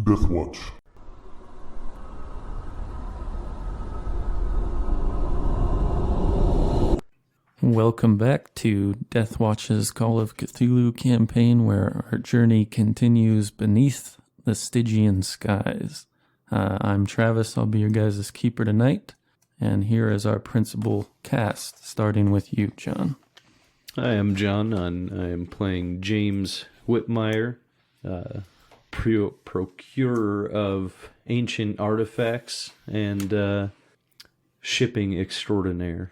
Death Watch. Welcome back to Death Watch's Call of Cthulhu Campaign, where our journey continues beneath the Stygian skies. I'm Travis, I'll be your guys' keeper tonight, and here is our principal cast, starting with you, John. Hi, I'm John, and I am playing James Whitmire, procurer of ancient artifacts and shipping extraordinaire.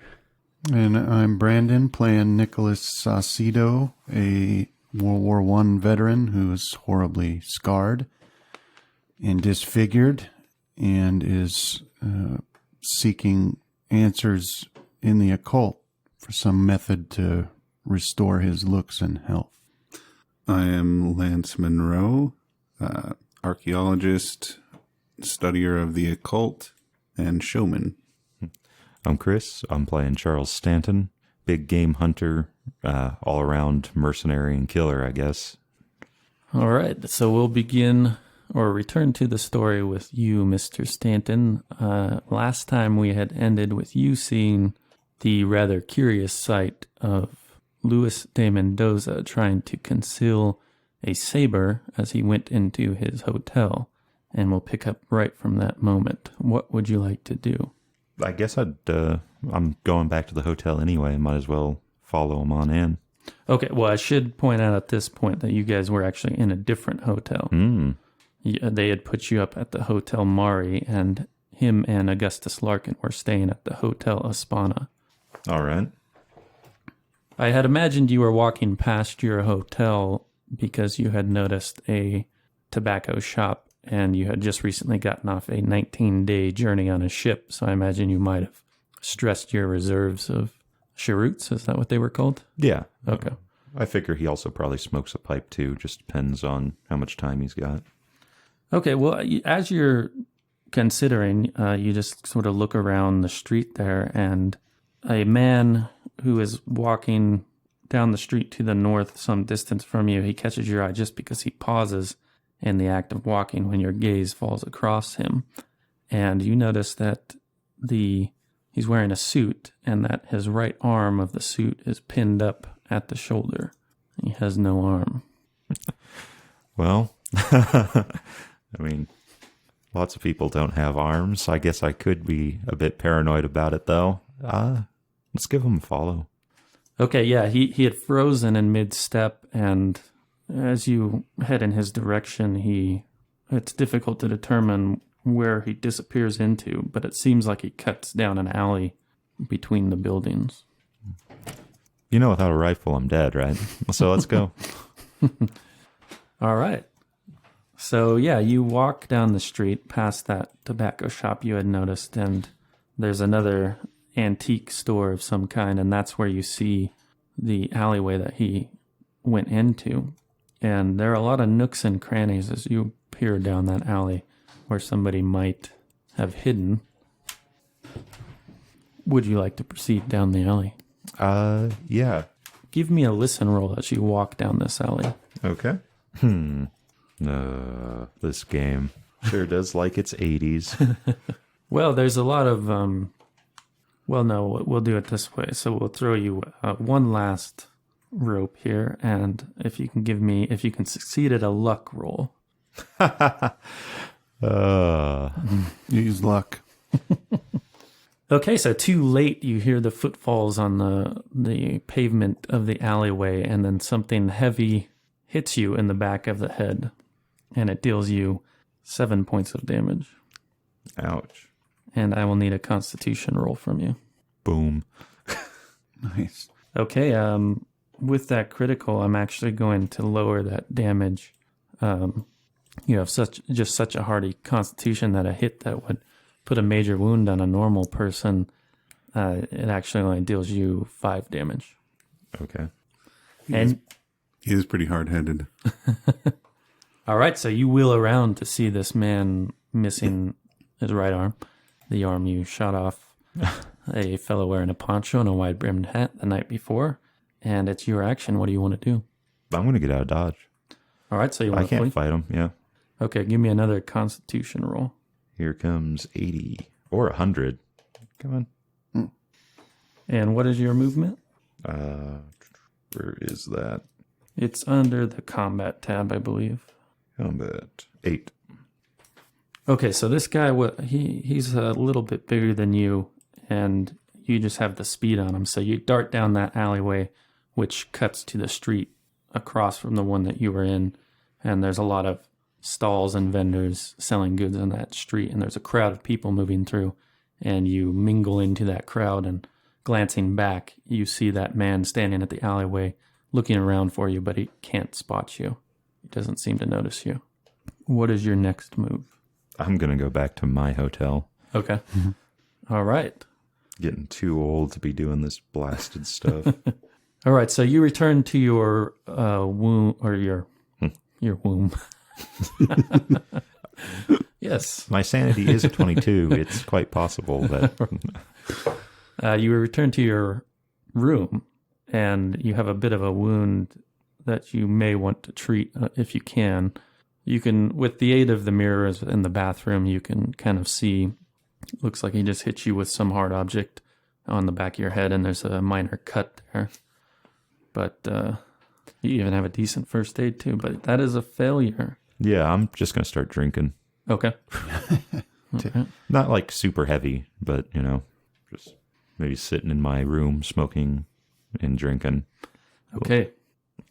And I'm Brandon, playing Nicholas Saucedo, a World War I veteran who is horribly scarred and disfigured and is seeking answers in the occult for some method to restore his looks and health. I am Lance Monroe, archaeologist, studier of the occult, and showman. I'm Chris. I'm playing Charles Stanton, big game hunter, all-around mercenary and killer, I guess. All right, so we'll begin or return to the story with you, Mr. Stanton. Last time we had ended with you seeing the rather curious sight of Luis de Mendoza trying to conceal a saber as he went into his hotel, and we'll pick up right from that moment. What would you like to do? I guess I'm going back to the hotel anyway. Might as well follow him on in. Okay, well, I should point out at this point that you guys were actually in a different hotel. They had put you up at the Hotel Mari, and him and Augustus Larkin were staying at the Hotel Aspana. All right. I had imagined you were walking past your hotel because you had noticed a tobacco shop, and you had just recently gotten off a 19-day journey on a ship, so I imagine you might have stressed your reserves of cheroots. Is that what they were called? Yeah. Okay. I figure he also probably smokes a pipe too. Just depends on how much time he's got. Okay, well, as you're considering, you just sort of look around the street there, and a man who is walking down the street to the north some distance from you, he catches your eye just because he pauses in the act of walking when your gaze falls across him. And you notice that he's wearing a suit, and that his right arm of the suit is pinned up at the shoulder. He has no arm. Well, I mean, lots of people don't have arms. I guess I could be a bit paranoid about it, though. Let's give him a follow. Okay, yeah, he had frozen in mid-step, and as you head in his direction, it's difficult to determine where he disappears into, but it seems like he cuts down an alley between the buildings. You know, without a rifle, I'm dead, right? So let's go. All right. So, yeah, you walk down the street past that tobacco shop you had noticed, and there's another antique store of some kind, and that's where you see the alleyway that he went into. And there are a lot of nooks and crannies as you peer down that alley where somebody might have hidden. Would you like to proceed down the alley? Yeah. Give me a listen roll as you walk down this alley. Okay. This game sure does like its 80s. Well, there's a lot of, well, no, we'll do it this way. So we'll throw you one last rope here, and if you can succeed at a luck roll. Use luck. Okay, so too late, you hear the footfalls on the pavement of the alleyway, and then something heavy hits you in the back of the head, and it deals you 7 points of damage. Ouch. And I will need a Constitution roll from you. Boom. Nice. Okay, with that critical, I'm actually going to lower that damage. You have such a hardy Constitution that a hit that would put a major wound on a normal person, it actually only deals you 5 damage. Okay. He is pretty hard-headed. All right, so you wheel around to see this man missing his right arm, the arm you shot off a fellow wearing a poncho and a wide-brimmed hat the night before, and it's your action. What do you want to do? I'm going to get out of Dodge. All right, so you I want to can't flee? fight him. Yeah. Okay, give me another Constitution roll. Here comes 80 or 100. Come on. And what is your movement? Where is that? It's under the combat tab, I believe. Combat 8. Okay, so this guy, he's a little bit bigger than you, and you just have the speed on him. So you dart down that alleyway, which cuts to the street across from the one that you were in, and there's a lot of stalls and vendors selling goods on that street, and there's a crowd of people moving through, and you mingle into that crowd, and glancing back, you see that man standing at the alleyway looking around for you, but he can't spot you. He doesn't seem to notice you. What is your next move? I'm going to go back to my hotel. Okay. All right. Getting too old to be doing this blasted stuff. All right, so you return to your womb, or your womb. Yes. My sanity is at 22. It's quite possible that... You return to your room, and you have a bit of a wound that you may want to treat if you can. You can, with the aid of the mirrors in the bathroom, you can kind of see, looks like he just hit you with some hard object on the back of your head, and there's a minor cut there. But you even have a decent first aid too, but that is a failure. Yeah, I'm just going to start drinking. Okay. Okay. Not like super heavy, but, just maybe sitting in my room smoking and drinking. Okay.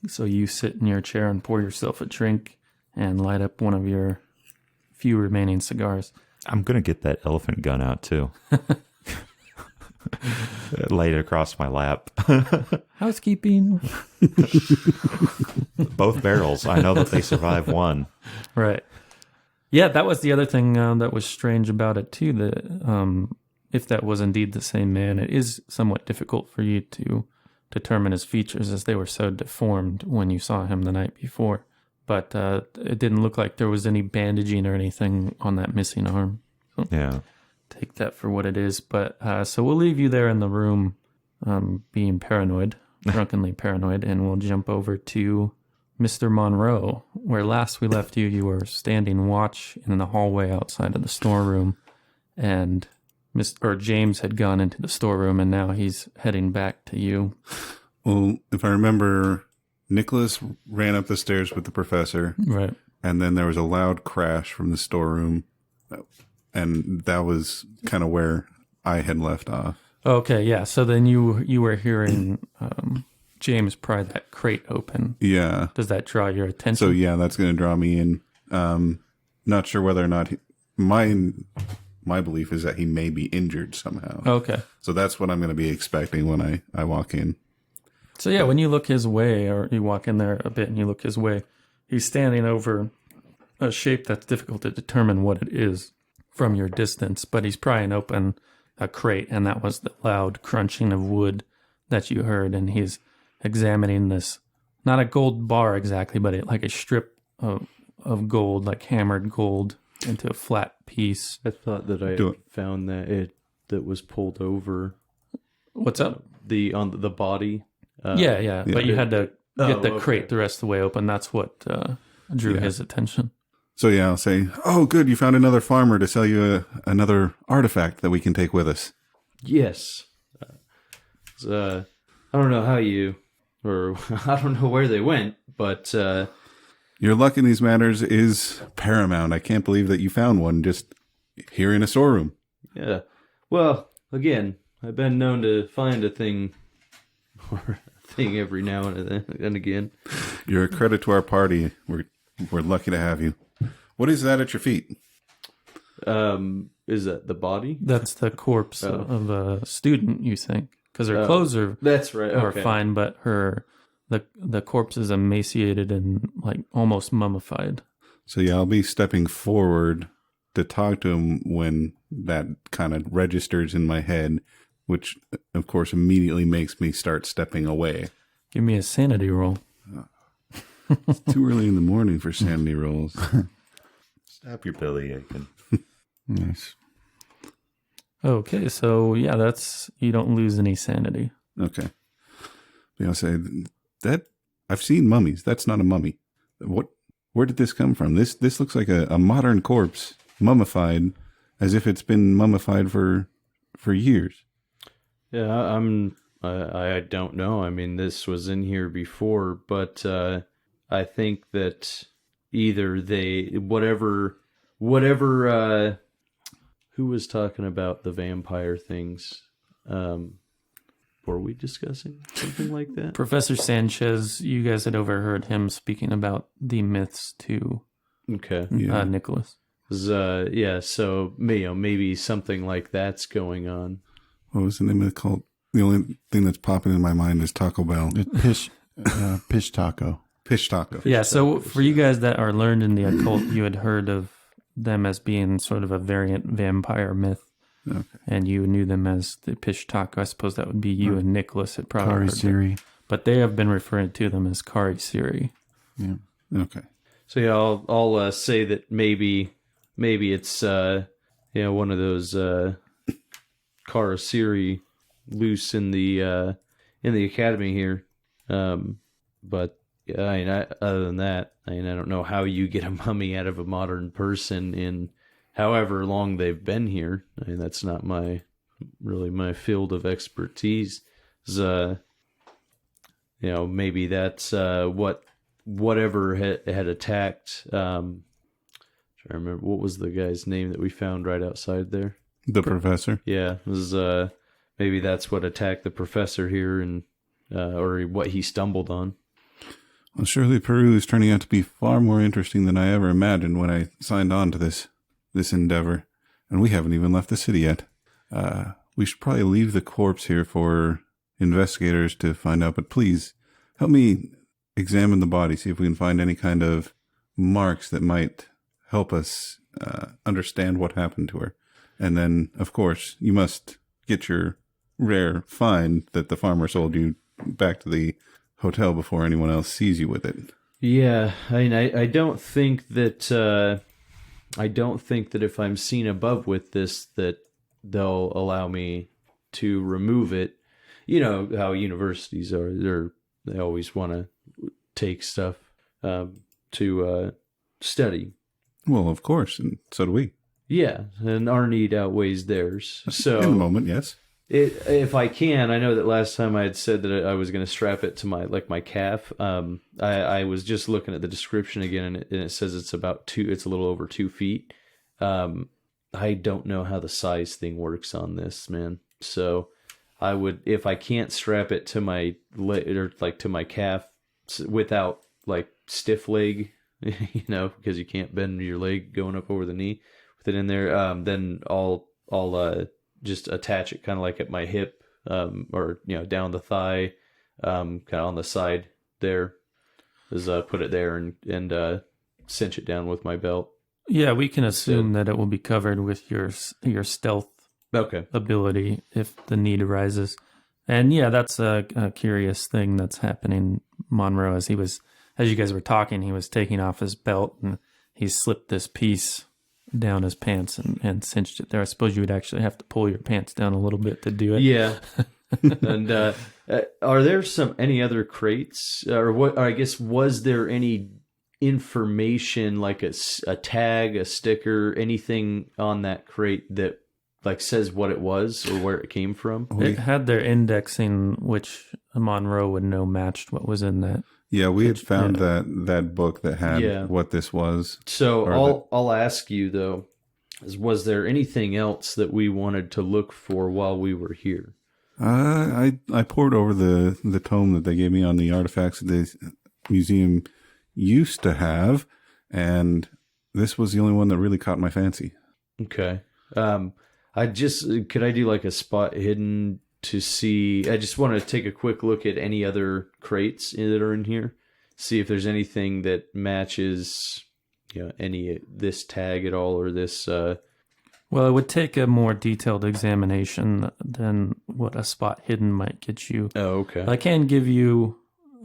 So you sit in your chair and pour yourself a drink and light up one of your few remaining cigars. I'm going to get that elephant gun out too. Lay it across my lap. Housekeeping. Both barrels. I know that they survive one. Right. Yeah, that was the other thing that was strange about it too, that if that was indeed the same man, it is somewhat difficult for you to determine his features as they were so deformed when you saw him the night before. But it didn't look like there was any bandaging or anything on that missing arm. So Yeah. take that for what it is. But so we'll leave you there in the room being paranoid, drunkenly paranoid, and we'll jump over to Mr. Monroe, where last we left you, you were standing watch in the hallway outside of the storeroom, and James had gone into the storeroom, and now he's heading back to you. Well, if I remember, Nicholas ran up the stairs with the professor, Right. and then there was a loud crash from the storeroom, and that was kind of where I had left off. Okay, yeah. So then you were hearing James pry that crate open. Yeah. Does that draw your attention? So yeah, that's going to draw me in. Not sure whether or not my belief is that he may be injured somehow. Okay. So that's what I'm going to be expecting when I walk in. So yeah, when you look his way, or you walk in there a bit and you look his way, he's standing over a shape that's difficult to determine what it is from your distance, but he's prying open a crate, and that was the loud crunching of wood that you heard, and he's examining this, not a gold bar exactly, but like a strip of gold, like hammered gold into a flat piece. I thought that I had found that was pulled over. What's up? On the body. Yeah. But you had to get the okay. crate the rest of the way open. That's what drew his attention. So yeah, I'll say, oh, good, you found another farmer to sell you another artifact that we can take with us. Yes. I don't know how I don't know where they went, but Your luck in these matters is paramount. I can't believe that you found one just here in a storeroom. yeah. Well, again, I've been known to find a thing or a thing every now and again. You're a credit to our party. We're lucky to have you. What is that at your feet? Is that the body? That's the corpse of a student, you think? Because her clothes are That's right. are Okay. fine, but the corpse is emaciated and like almost mummified. So yeah, I'll be stepping forward to talk to him when that kind of registers in my head, which of course immediately makes me start stepping away. Give me a sanity roll. It's too early in the morning for sanity rolls. Stop your belly aching. Nice. Okay, so yeah, you don't lose any sanity. Okay. Yeah, I'll say that I've seen mummies. That's not a mummy. What Where did this come from? This looks like a modern corpse, mummified, as if it's been mummified for years. Yeah, I don't know. I mean, this was in here before, but I think that either whatever who was talking about the vampire things? Were we discussing something like that? Professor Sanchez, you guys had overheard him speaking about the myths to Okay. Nicholas. Yeah, so maybe something like that's going on. What was the name of the cult? The only thing that's popping in my mind is Taco Bell. Pish taco. Pish Taco. Yeah, so for you guys that are learned in the occult, you had heard of them as being sort of a variant vampire myth. Okay. And you knew them as the Pish Taco. I suppose that would be you and Nicholas had probably Kari heard them. Siri. But they have been referring to them as Kari Siri. Yeah. Okay. So yeah, I'll say that maybe it's one of those Karasiri loose in the academy here. But yeah, I mean, other than that, I mean, I don't know how you get a mummy out of a modern person in however long they've been here. I mean, that's not my field of expertise. Maybe that's whatever had attacked. I'm trying to remember what was the guy's name that we found right outside there. The professor. Yeah, it was maybe that's what attacked the professor here, and or what he stumbled on. Well, surely Peru is turning out to be far more interesting than I ever imagined when I signed on to this endeavor, and we haven't even left the city yet. We should probably leave the corpse here for investigators to find out, but please help me examine the body, see if we can find any kind of marks that might help us understand what happened to her. And then, of course, you must get your rare find that the farmer sold you back to the hotel before anyone else sees you with it. Yeah, I mean, I don't think that if I'm seen above with this, that they'll allow me to remove it. You know how universities are; they always want to take stuff to study. Well, of course, and so do we. Yeah, and our need outweighs theirs. So in the moment, yes. If I can, I know that last time I had said that I was going to strap it to my calf. I was just looking at the description again, and it says it's it's a little over 2 feet. I don't know how the size thing works on this, man. So I would, if I can't strap it to my leg or to my calf without stiff leg, because you can't bend your leg going up over the knee with it in there, then I'll just attach it kind of like at my hip, or down the thigh, kind of on the side there. Put it there and cinch it down with my belt. Yeah, we can assume that it will be covered with your stealth ability if the need arises. And yeah, that's a curious thing that's happening. Monroe, as you guys were talking, he was taking off his belt and he slipped this piece down his pants and cinched it there. I suppose you would actually have to pull your pants down a little bit to do it. Yeah. And are there any other crates, or what? Or I guess, was there any information like a tag, a sticker, anything on that crate that says what it was or where it came from? It had their indexing, which Monroe would know matched what was in that. Yeah, we had found that book that had what this was. So I'll ask you though, was there anything else that we wanted to look for while we were here? I pored over the tome that they gave me on the artifacts that the museum used to have, and this was the only one that really caught my fancy. Okay. Could I do a spot hidden to see? I just want to take a quick look at any other crates that are in here, see if there's anything that matches, this tag at all, or this. Well, it would take a more detailed examination than what a spot hidden might get you. Oh, okay. I can give you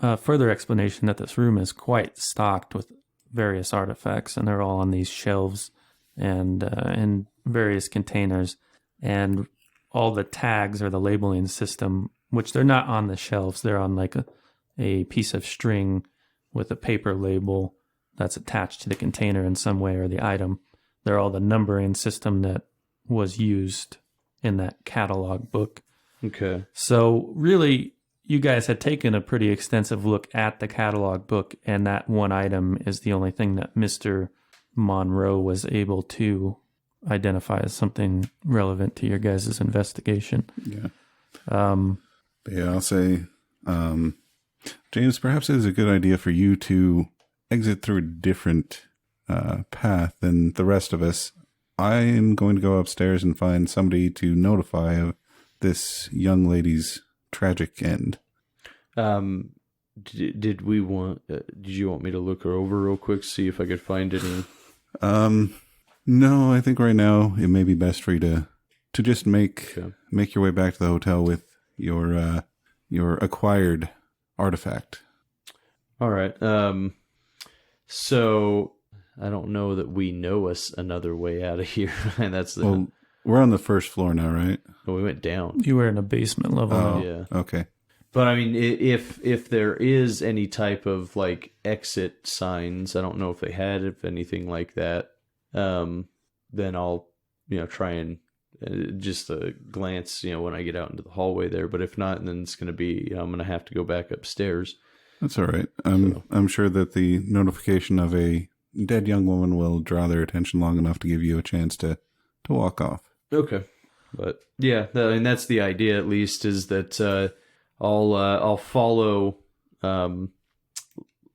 a further explanation that this room is quite stocked with various artifacts, and they're all on these shelves and in various containers. And all the tags or the labeling system, which they're not on the shelves, they're on a piece of string with a paper label that's attached to the container in some way or the item. They're all the numbering system that was used in that catalog book. Okay. So really, you guys had taken a pretty extensive look at the catalog book, and that one item is the only thing that Mr. Monroe was able to identify as something relevant to your guys' investigation. Yeah. Um, Yeah, I'll say, James, perhaps it is a good idea for you to exit through a different path than the rest of us. I am going to go upstairs and find somebody to notify of this young lady's tragic end. Did we want? Did you want me to look her over real quick, see if I could find any? No, I think right now it may be best for you to just make your way back to the hotel with your acquired artifact. All right. So I don't know that we know us another way out of here, and that's the. Well, we're on the first floor now, right? We went down. you were in a basement level. Oh, Yeah. okay. But I mean, if there is any type of like exit signs, I don't know if they had, if anything like that. Then I'll try and just a glance, when I get out into the hallway there. But if not, then it's going to be I'm going to have to go back upstairs. That's all right. I'm sure that the notification of a dead young woman will draw their attention long enough to give you a chance to walk off. Okay. But yeah, that's the idea. At least is that I'll follow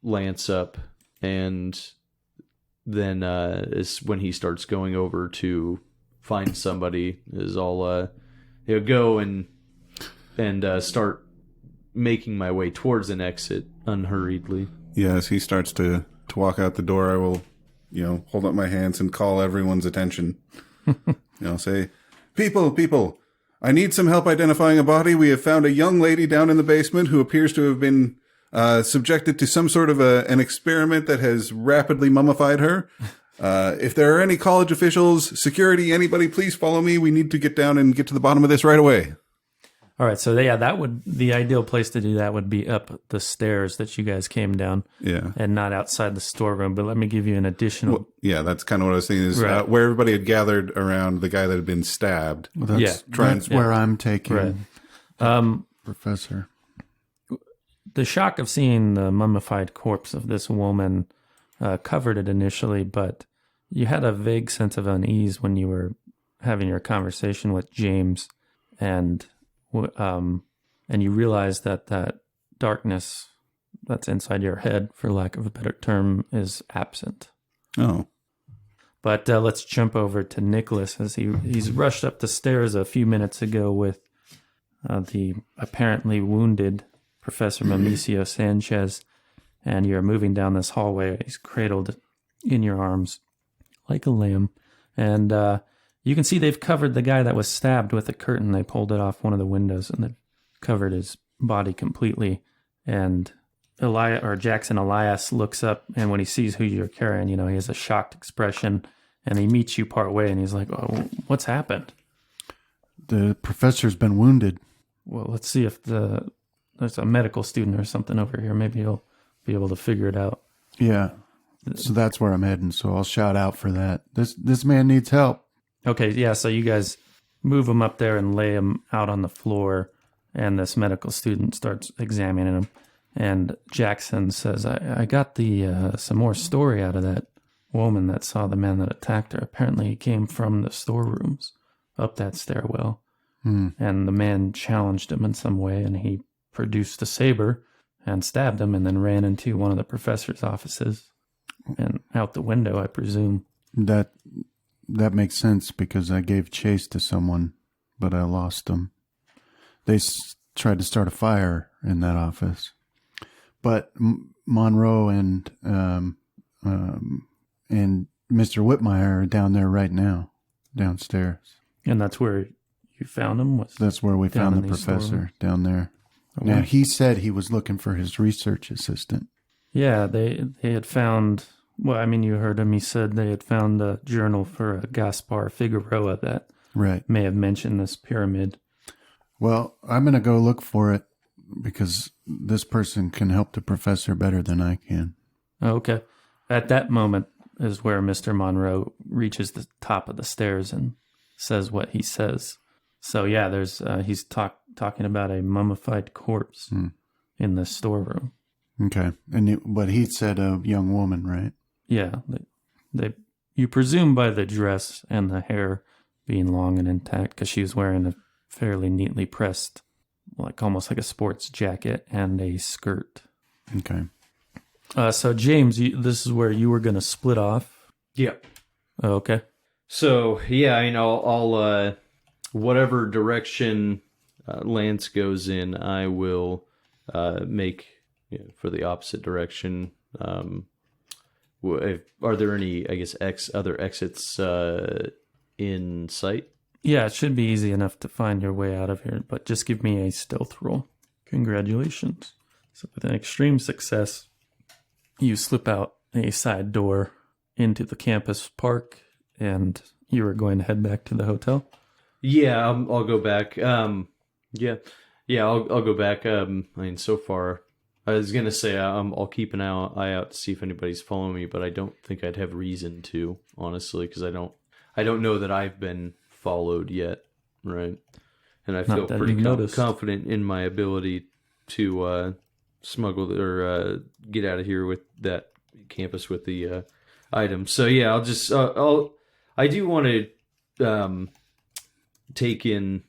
Lance up, and then is when he starts going over to find somebody, is I'll go and start making my way towards an exit unhurriedly. Yeah, as he starts to walk out the door, I will, hold up my hands and call everyone's attention. Say, people, I need some help identifying a body. We have found a young lady down in the basement who appears to have been subjected to some sort of an experiment that has rapidly mummified her. If there are any college officials, security, anybody, please follow me. We need to get down and get to the bottom of this right away. All right, so the ideal place to do that would be up the stairs that you guys came down, and not outside the storeroom. But let me give you an additional. Well, yeah, that's kind of what I was thinking. Is Right. where everybody had gathered around the guy that had been stabbed. Well, that's where I'm taking Professor. The shock of seeing the mummified corpse of this woman covered it initially, but you had a vague sense of unease when you were having your conversation with James, and you realized that darkness that's inside your head, for lack of a better term, is absent. Oh. But let's jump over to Nicholas, as he's rushed up the stairs a few minutes ago with the apparently wounded Professor Mamicio Sanchez, and you're moving down this hallway. He's cradled in your arms like a lamb, and you can see they've covered the guy that was stabbed with a curtain. They pulled it off one of the windows, and they've covered his body completely. And Jackson Elias looks up, and when he sees who you're carrying, he has a shocked expression, and he meets you part way, and he's like, "Oh, what's happened?" The professor's been wounded. Well, let's see if there's a medical student or something over here. Maybe he'll be able to figure it out. Yeah. So that's where I'm heading. So I'll shout out for that. This man needs help. Okay, yeah, so you guys move him up there and lay him out on the floor, and this medical student starts examining him. And Jackson says, I got some more story out of that woman that saw the man that attacked her. Apparently he came from the storerooms up that stairwell. And the man challenged him in some way, and he produced a saber and stabbed him, and then ran into one of the professor's offices and out the window, I presume. That makes sense, because I gave chase to someone, but I lost them. They tried to start a fire in that office. But Monroe and Mr. Whitmire are down there right now, downstairs. And that's where you found him? That's where we down found in the these professor, storerooms? down there. Oh, Now, wow. he said he was looking for his research assistant. Yeah, they had found, well, I mean, you heard him. He said they had found a journal for Gaspar Figueroa that Right. may have mentioned this pyramid. Well, I'm going to go look for it, because this person can help the professor better than I can. Oh, okay. At that moment is where Mr. Monroe reaches the top of the stairs and says what he says. So yeah, there's he's talking about a mummified corpse in the storeroom. Okay, but he said a young woman, right? Yeah, you presume by the dress and the hair being long and intact, because she was wearing a fairly neatly pressed, like almost like a sports jacket and a skirt. Okay. So James, this is where you were going to split off. Yeah. Oh, okay. So yeah, I mean, I'll whatever direction Lance goes in, I will make for the opposite direction. Are there any, I guess, other exits in sight? Yeah, it should be easy enough to find your way out of here, but just give me a stealth roll. Congratulations. So with an extreme success, you slip out a side door into the campus park, and you are going to head back to the hotel? Yeah, I'll go back. I'll go back. I mean, so far, I was gonna say I'll keep an eye out to see if anybody's following me, but I don't think I'd have reason to, honestly, because I don't know that I've been followed yet, right? And I feel pretty confident in my ability to smuggle or get out of here with that campus with the items. So yeah, I do want to take in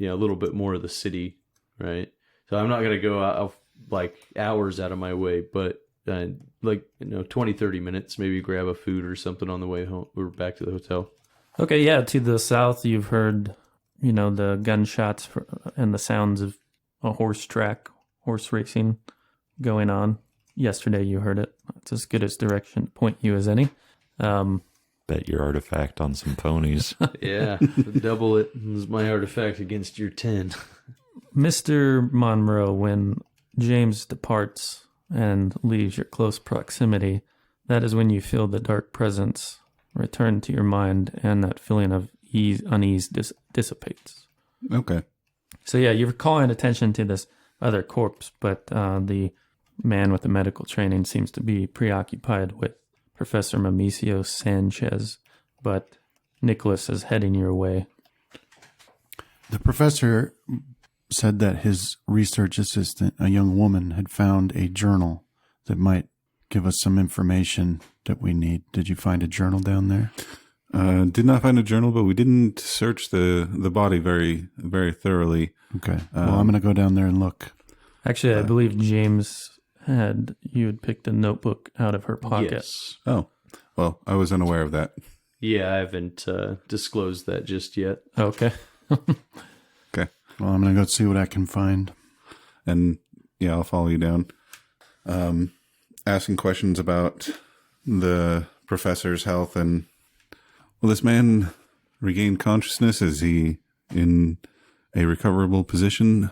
a little bit more of the city, right? So I'm not gonna go out like hours out of my way, but 20, 30 minutes, maybe grab a food or something on the way home or back to the hotel. Okay, yeah, to the south you've heard, the gunshots and the sounds of a horse racing going on. Yesterday you heard it. It's as good as direction to point you as any. Bet your artifact on some ponies. Yeah, double it. This is my artifact against your 10. Mr. Monroe, when James departs and leaves your close proximity, that is when you feel the dark presence return to your mind, and that feeling of unease dissipates. Okay. So yeah, you're calling attention to this other corpse, but the man with the medical training seems to be preoccupied with Professor Mamicio Sanchez, but Nicholas is heading your way. The professor said that his research assistant, a young woman, had found a journal that might give us some information that we need. Did you find a journal down there? Did not find a journal, but we didn't search the body very, very thoroughly. Okay. Well, I'm going to go down there and look. Actually, I believe James you had picked a notebook out of her pocket. Yes. Oh, well, I was unaware of that. Yeah, I haven't disclosed that just yet. Okay. Okay. Well, I'm going to go see what I can find. And yeah, I'll follow you down. Asking questions about the professor's health, and will this man regain consciousness? Is he in a recoverable position?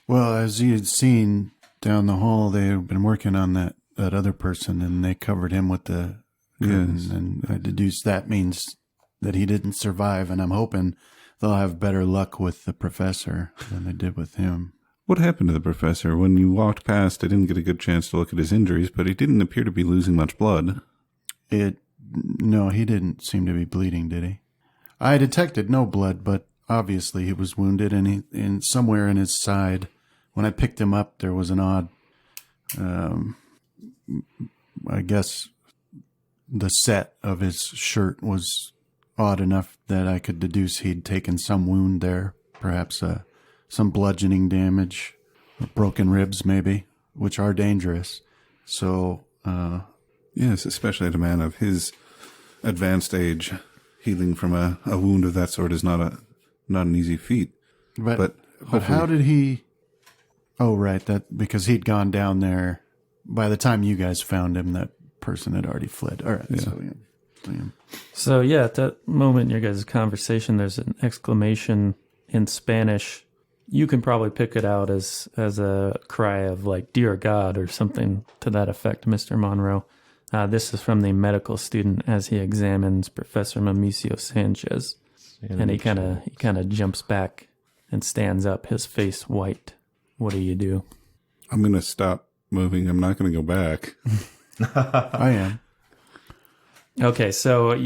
Well, as you had seen down the hall, they had been working on that other person, and they covered him with the curtain, Yes. and I deduce that means that he didn't survive, and I'm hoping they'll have better luck with the professor than they did with him. What happened to the professor? When you walked past, I didn't get a good chance to look at his injuries, but he didn't appear to be losing much blood. No, he didn't seem to be bleeding, did he? I detected no blood, but obviously he was wounded, and somewhere in his side. When I picked him up, there was an odd, I guess the set of his shirt was odd enough that I could deduce he'd taken some wound there, perhaps some bludgeoning damage, broken ribs maybe, which are dangerous. So, Yes, especially at a man of his advanced age, healing from a wound of that sort is not an easy feat. but how did he? Oh, right, that because he'd gone down there. By the time you guys found him, that person had already fled. All right, Yeah. So yeah, at that moment in your guys' conversation, there's an exclamation in Spanish. You can probably pick it out as a cry of like, "Dear God," or something to that effect, Mr. Monroe. This is from the medical student as he examines Professor Mamicio Sanchez, and he kind of jumps back and stands up, his face white. What do you do? I'm going to stop moving. I'm not going to go back. I am. Okay, so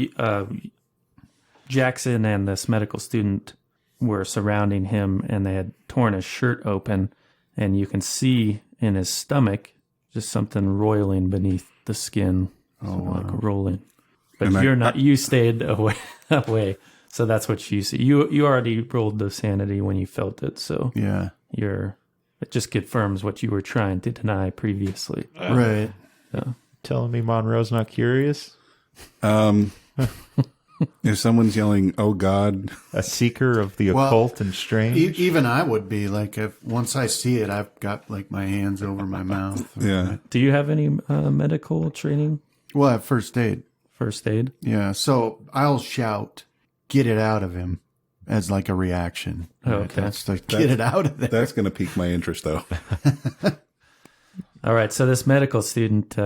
Jackson and this medical student were surrounding him, and they had torn his shirt open, and you can see in his stomach just something roiling beneath the skin, like rolling. But And you stayed away, so that's what you see. You already rolled the sanity when you felt it, so Yeah. it just confirms what you were trying to deny previously. Right. Telling me Monroe's not curious? If someone's yelling, "Oh God," A seeker of the Well, occult and strange? Even I would be like, if once I see it, I've got like my hands over my mouth. yeah, Do you have any medical training? Well, at first aid. First aid? Yeah. So I'll shout, "Get it out of him," as like a reaction. Oh, okay. That's like, get it out of there. that's going to pique my interest, though. All right, so this medical student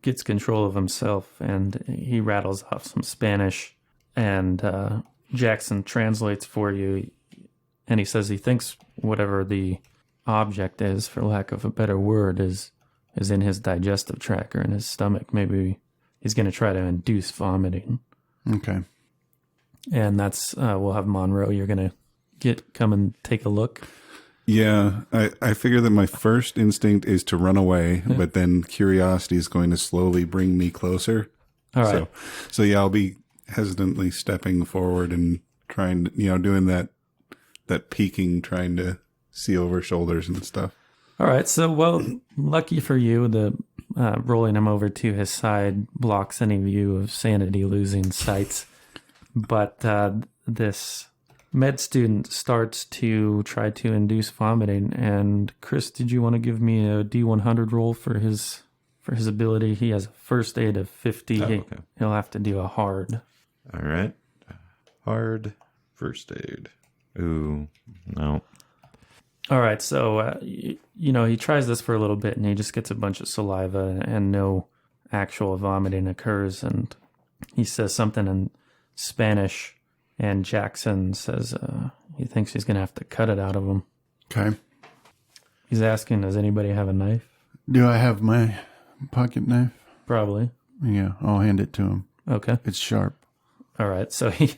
gets control of himself, and he rattles off some Spanish, and Jackson translates for you, and he says he thinks whatever the object is, for lack of a better word, is in his digestive tract or in his stomach. Maybe he's going to try to induce vomiting. Okay. And that's, we'll have Monroe, you're going to come and take a look. Yeah, I figure that my first instinct is to run away, but then curiosity is going to slowly bring me closer. All right. So yeah, I'll be hesitantly stepping forward and trying to, doing that peeking, trying to see over shoulders and stuff. All right. So, well, lucky for you, the rolling him over to his side blocks any view of sanity losing sights. But this med student starts to try to induce vomiting. And Chris, did you want to give me a D100 roll for his ability? He has a first aid of 50. Okay. He'll have to do a hard. All right. Hard first aid. Ooh, no. All right, so, he tries this for a little bit, and he just gets a bunch of saliva, and no actual vomiting occurs, and he says something in Spanish, and Jackson says he thinks he's going to have to cut it out of him. Okay. He's asking, does anybody have a knife? Do I have my pocket knife? Probably. Yeah, I'll hand it to him. Okay. It's sharp. All right, so he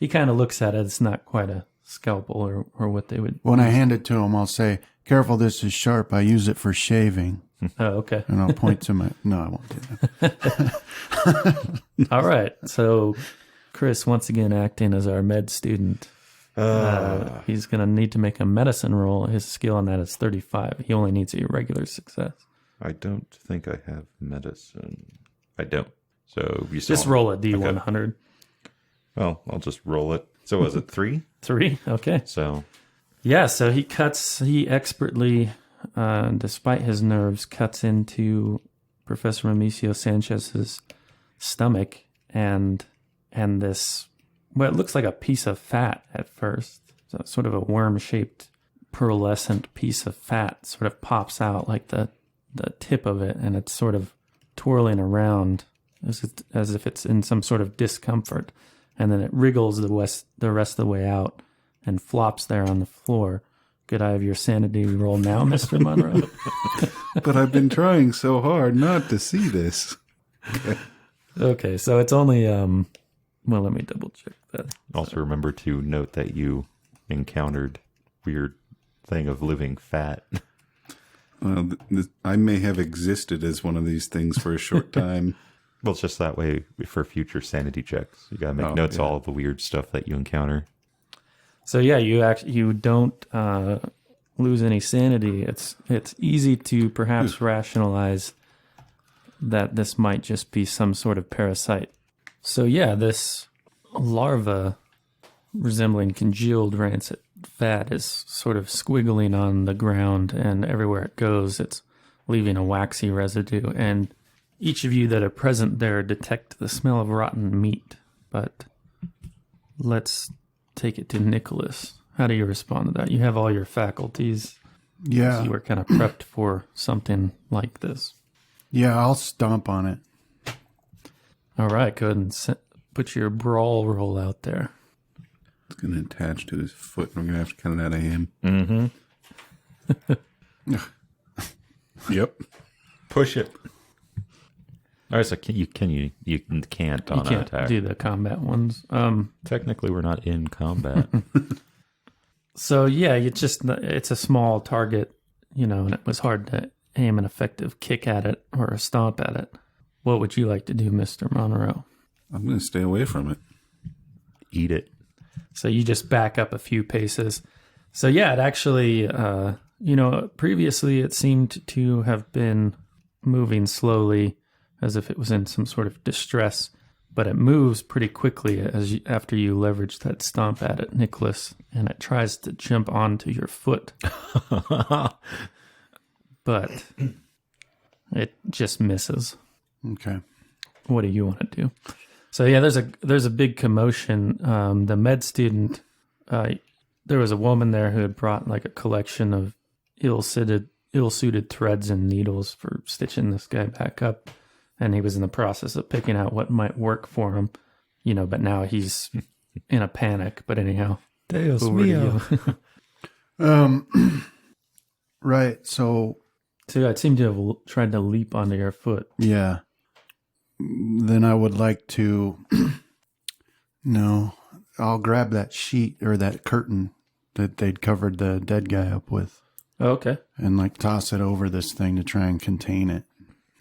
kind of looks at it. It's not quite a scalpel or what they would... When I hand it to him, I'll say, "Careful, this is sharp. I use it for shaving." Oh, okay. And I'll point to my... No, I won't do that. All right, so Chris, once again acting as our med student, he's going to need to make a medicine roll. His skill on that is 35. He only needs a regular success. I don't think I have medicine. I don't. So you Just roll a D100. Okay. Well, I'll just roll it. So was it 3? 3? Okay. So Yeah, so he expertly, despite his nerves, cuts into Professor Mamicio Sanchez's stomach, and this, well, it looks like a piece of fat at first. So sort of a worm-shaped, pearlescent piece of fat sort of pops out, like the tip of it, and it's sort of twirling around as if it's in some sort of discomfort, and then it wriggles the rest of the way out and flops there on the floor. Could I have your sanity roll now, Mr. Monroe? But I've been trying so hard not to see this. Okay, so it's only, well, let me double check that. also remember to note that you encountered weird thing of living fat. Well, I may have existed as one of these things for a short time. Well, it's just that way for future sanity checks. You gotta make notes of all of the weird stuff that you encounter. So yeah, you don't lose any sanity. It's easy to perhaps rationalize that this might just be some sort of parasite. So yeah, this larva resembling congealed rancid fat is sort of squiggling on the ground, and everywhere it goes, it's leaving a waxy residue. And each of you that are present there detect the smell of rotten meat. But let's take it to Nicholas. How do you respond to that? You have all your faculties. Yeah. You were kind of prepped for something like this. Yeah, I'll stomp on it. All right, go ahead and put your brawl roll out there. It's going to attach to his foot, and we're going to have to cut it out of him. Mm-hmm. Yep. Push it. All right, so you can't on You an can't attack. do the combat ones. Technically, we're not in combat. So yeah, it's a small target, and it was hard to aim an effective kick at it or a stomp at it. What would you like to do, Mr. Monroe? I'm going to stay away from it. Eat it. So you just back up a few paces. So yeah, it actually, previously it seemed to have been moving slowly as if it was in some sort of distress, but it moves pretty quickly after you leverage that stomp at it, Nicholas, and it tries to jump onto your foot. But it just misses. Okay. What do you want to do? So yeah, there's a big commotion. The med student, there was a woman there who had brought like a collection of ill-suited threads and needles for stitching this guy back up, and he was in the process of picking out what might work for him, but now he's in a panic. But anyhow, Deus over to mio. you. Right. So I seem to have tried to leap onto your foot. yeah. Then I would like to. No, I'll grab that sheet or that curtain that they'd covered the dead guy up with, Oh, okay. and like toss it over this thing to try and contain it.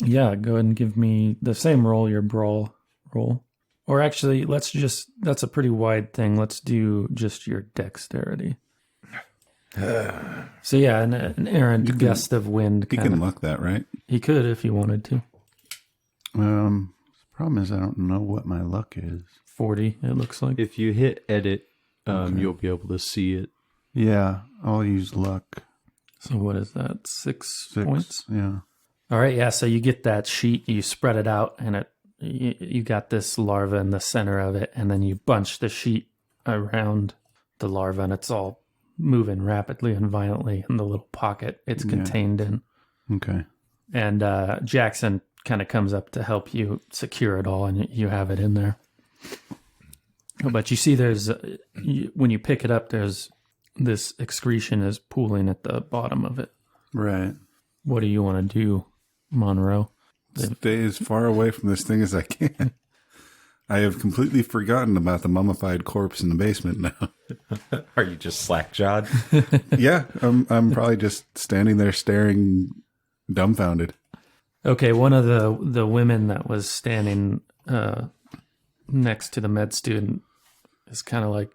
Yeah, go ahead and give me the same roll, your brawl roll. Or actually, that's a pretty wide thing. Let's do just your dexterity. So yeah, an errant gust of wind. You can luck that, right? He could if he wanted to. The problem is I don't know what my luck is. 40, it looks like. If you hit edit, you'll be able to see it. Yeah, I'll use luck. So what is that? 6 points? Yeah. All right, yeah, so you get that sheet, you spread it out, and you got this larva in the center of it, and then you bunch the sheet around the larva, and it's all moving rapidly and violently in the little pocket it's contained in. Okay. And Jackson kind of comes up to help you secure it all, and you have it in there. But you see when you pick it up, there's this excretion is pooling at the bottom of it. Right. What do you want to do, Monroe? Stay as far away from this thing as I can. I have completely forgotten about the mummified corpse in the basement now. Are you just slack-jawed? Yeah, I'm probably just standing there staring dumbfounded. Okay, one of the women that was standing next to the med student is kind of like,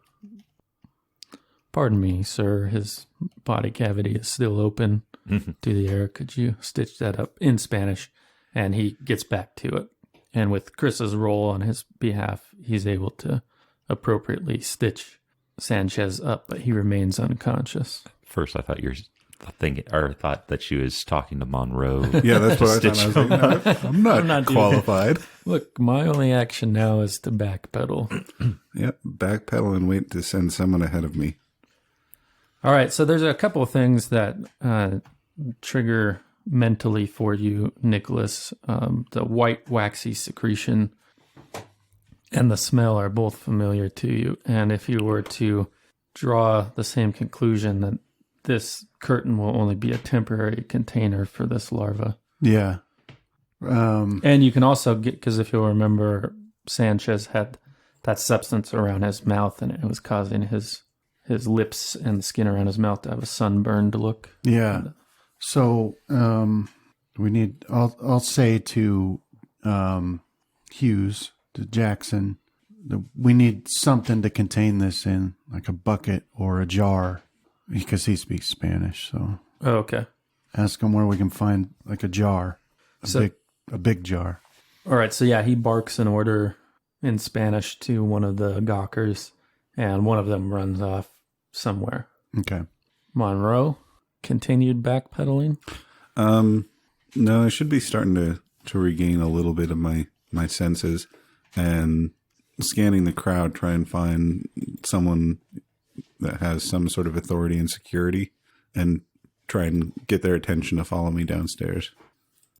"Pardon me, sir, his body cavity is still open to the air. Could you stitch that up?" in Spanish? And he gets back to it. And with Chris's roll on his behalf, he's able to appropriately stitch Sanchez up, but he remains unconscious. First, I thought you were thinking, or thought that she was talking to Monroe. Yeah, that's what I thought. I was like, I'm not doing qualified. Look, my only action now is to backpedal. Yep, backpedal and wait to send someone ahead of me. All right, so there's a couple of things that trigger mentally for you, Nicholas. The white waxy secretion and the smell are both familiar to you. And if you were to draw the same conclusion that this curtain will only be a temporary container for this larva. Yeah. And you can also get, because if you'll remember, Sanchez had that substance around his mouth and it was causing his lips and the skin around his mouth to have a sunburned look. Yeah. So we need. I'll say to Hughes, to Jackson, we need something to contain this in, like a bucket or a jar, because he speaks Spanish. So Oh, okay. ask him where we can find like a jar, a big jar. All right. So yeah, he barks an order in Spanish to one of the gawkers, and one of them runs off somewhere. Okay. Monroe continued backpedaling. No, I should be starting to regain a little bit of my senses and scanning the crowd, try and find someone that has some sort of authority and security and try and get their attention to follow me downstairs.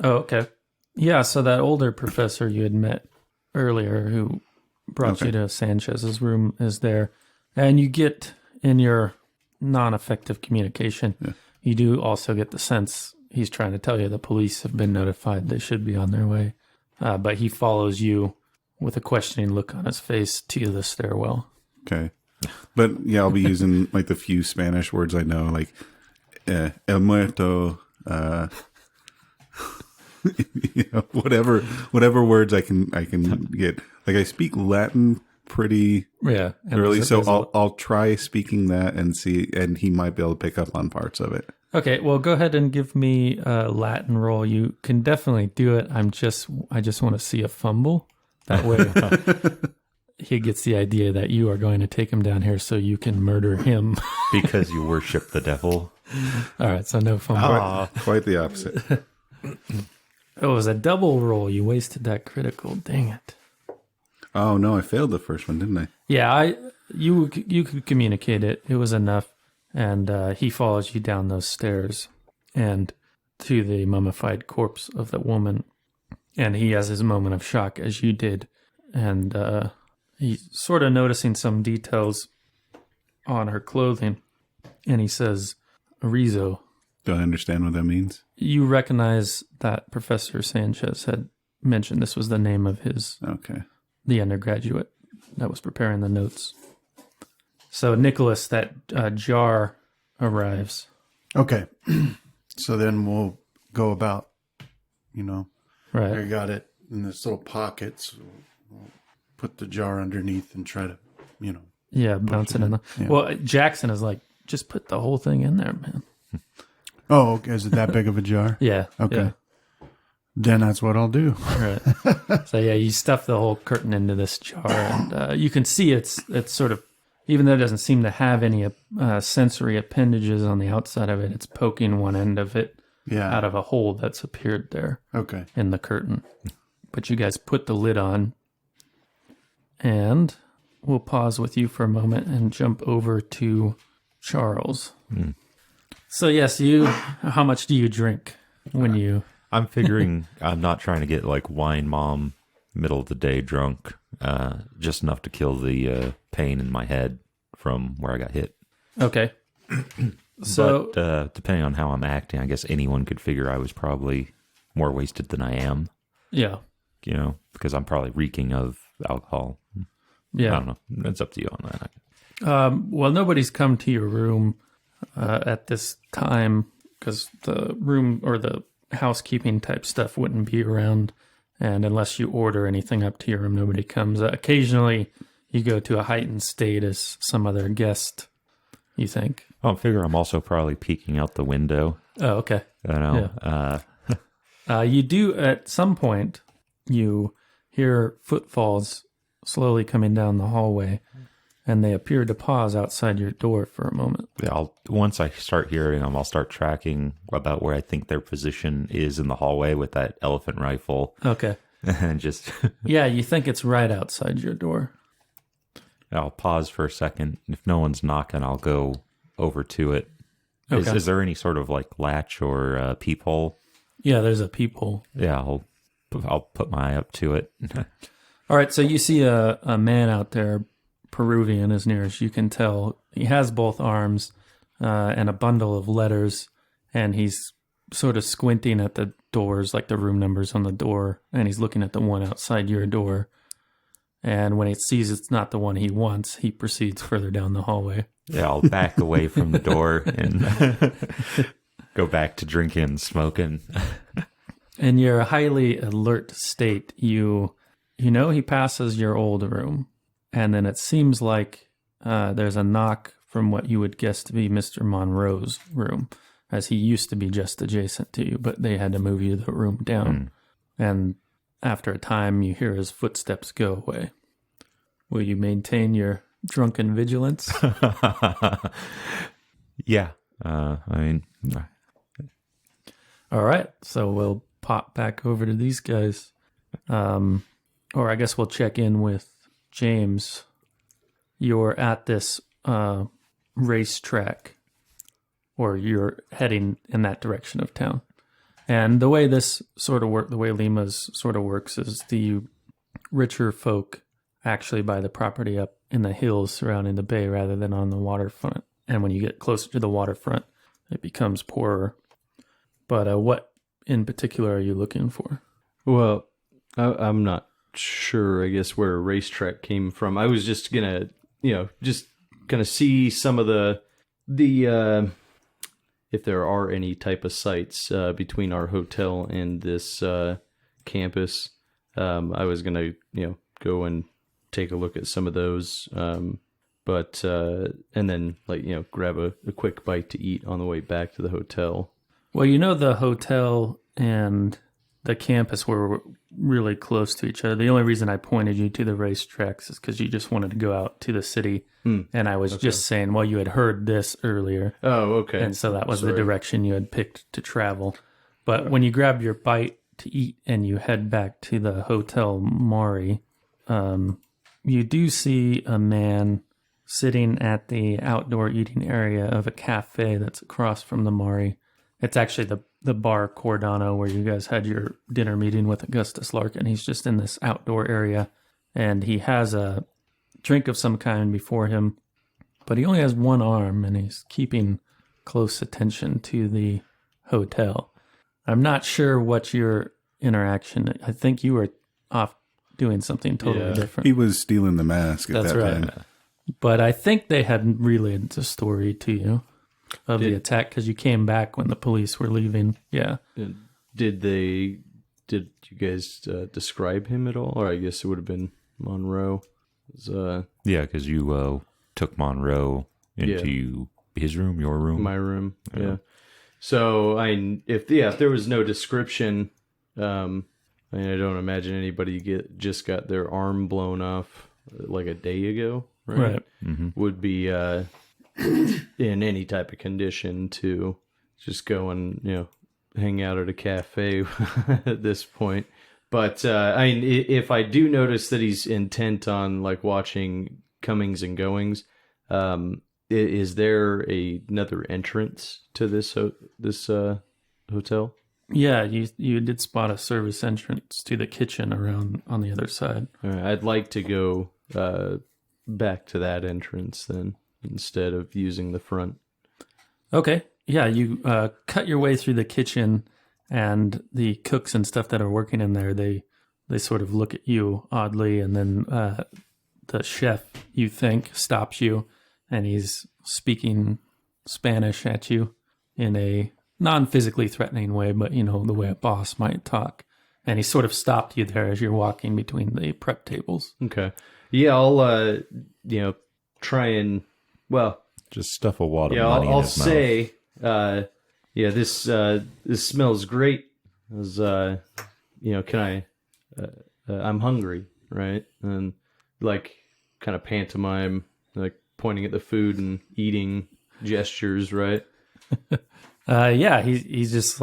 Oh, okay. Yeah, so that older professor you had met earlier who brought you to Sanchez's room is there. And you get, in your non-effective communication, you do also get the sense he's trying to tell you the police have been notified they should be on their way. but he follows you with a questioning look on his face to the stairwell. Okay. But yeah, I'll be using like the few Spanish words I know, like el muerto, whatever words I can get. Like I speak Latin pretty early, so I'll try speaking that and see, and he might be able to pick up on parts of it. Okay, well, go ahead and give me a Latin roll. You can definitely do it. I just want to see a fumble. That way, he gets the idea that you are going to take him down here so you can murder him. Because you worship the devil. All right, so no fumble. Quite the opposite. It was a double roll. You wasted that critical. Dang it. Oh no, I failed the first one, didn't I? Yeah, you could communicate it. It was enough. And he follows you down those stairs and to the mummified corpse of the woman. And he has his moment of shock, as you did. And he's sort of noticing some details on her clothing. And he says, Arizo. Do I understand what that means? You recognize that Professor Sanchez had mentioned this was the name of the undergraduate that was preparing the notes. So, Nicholas, that jar arrives. Okay. So then we'll go about, Right. I got it in this little pocket. So we'll put the jar underneath and try to, Yeah, bounce it in. Yeah. Well, Jackson is like, just put the whole thing in there, man. Oh, okay. Is it that big of a jar? Yeah. Okay. Yeah. Then that's what I'll do. Right. So, yeah, you stuff the whole curtain into this jar, and you can see it's sort of, even though it doesn't seem to have any sensory appendages on the outside of it, it's poking one end of it out of a hole that's appeared there in the curtain. But you guys put the lid on, and we'll pause with you for a moment and jump over to Charles. So, yes, how much do you drink when you... I'm figuring I'm not trying to get like wine mom middle of the day drunk, just enough to kill the pain in my head from where I got hit. Okay. So, but depending on how I'm acting, I guess anyone could figure I was probably more wasted than I am. Yeah. Because I'm probably reeking of alcohol. Yeah. I don't know. It's up to you on that. Well, nobody's come to your room at this time because the room or the housekeeping type stuff wouldn't be around. And unless you order anything up to your room, nobody comes. Occasionally, you go to a heightened state as some other guest, you think. I figure I'm also probably peeking out the window. Oh, okay. You do, at some point, you hear footfalls slowly coming down the hallway, and they appear to pause outside your door for a moment. Yeah, once I start hearing them, I'll start tracking about where I think their position is in the hallway with that elephant rifle. Okay. And just... Yeah, you think it's right outside your door. I'll pause for a second. If no one's knocking, I'll go over to it. Okay. Is there any sort of like latch or peephole? Yeah, there's a peephole. Yeah, I'll put my eye up to it. All right, so you see a man out there, Peruvian as near as you can tell. He has both arms and a bundle of letters, and he's sort of squinting at the doors, like the room numbers on the door, and he's looking at the one outside your door. And when he sees it's not the one he wants, he proceeds further down the hallway. Yeah, I'll back away from the door and go back to drinking and smoking. In your highly alert state, you know he passes your old room, and then it seems like there's a knock from what you would guess to be Mr. Monroe's room, as he used to be just adjacent to you, but they had to move you the room down. And after a time, you hear his footsteps go away. Will you maintain your drunken vigilance? Yeah. I mean... All right, so we'll pop back over to these guys. Or I guess we'll check in with James. You're at this racetrack, or you're heading in that direction of town. And the way this sort of the way Lima's sort of works is the richer folk actually buy the property up in the hills surrounding the bay rather than on the waterfront. And when you get closer to the waterfront, it becomes poorer. But what in particular are you looking for? Well, I'm not sure, I guess, where a racetrack came from. I was just gonna, just gonna see some of the if there are any type of sites between our hotel and this campus. I was gonna, go and take a look at some of those, but and then grab a quick bite to eat on the way back to the hotel. Well, the hotel and the campus were really close to each other. The only reason I pointed you to the racetracks is because you just wanted to go out to the city. And I was just saying, well, you had heard this earlier. Oh, okay. And so that was the direction you had picked to travel. But when you grab your bite to eat and you head back to the Hotel Mari, you do see a man sitting at the outdoor eating area of a cafe that's across from the Mari. It's actually the bar Cordano where you guys had your dinner meeting with Augustus Larkin. He's just in this outdoor area, and he has a drink of some kind before him, but he only has one arm, and he's keeping close attention to the hotel. I'm not sure what your interaction. I think you were off doing something totally different. He was stealing the mask at That's that right. time. But I think they had relayed the story to you of the attack because you came back when the police were leaving. Yeah. Did you guys describe him at all? Or I guess it would have been Monroe. Yeah, because you took Monroe into his room, your room, my room. Yeah. So if there was no description, I don't imagine anybody just got their arm blown off like a day ago, right? Mm-hmm. Would be in any type of condition to just go and hang out at a cafe at this point. But if I do notice that he's intent on watching comings and goings, is there another entrance to this hotel? Yeah, you did spot a service entrance to the kitchen around on the other side. All right, I'd like to go back to that entrance then, instead of using the front. Okay. Yeah, you cut your way through the kitchen, and the cooks and stuff that are working in there, they sort of look at you oddly, and then the chef, you think, stops you, and he's speaking Spanish at you in a non-physically threatening way, but the way a boss might talk. And he sort of stopped you there as you're walking between the prep tables. Okay. Yeah, I'll try and just stuff a wad of yeah, money I'll in his say this smells great. Can I I'm hungry, right? And kind of pantomime, pointing at the food and eating gestures, right? Yeah, he's just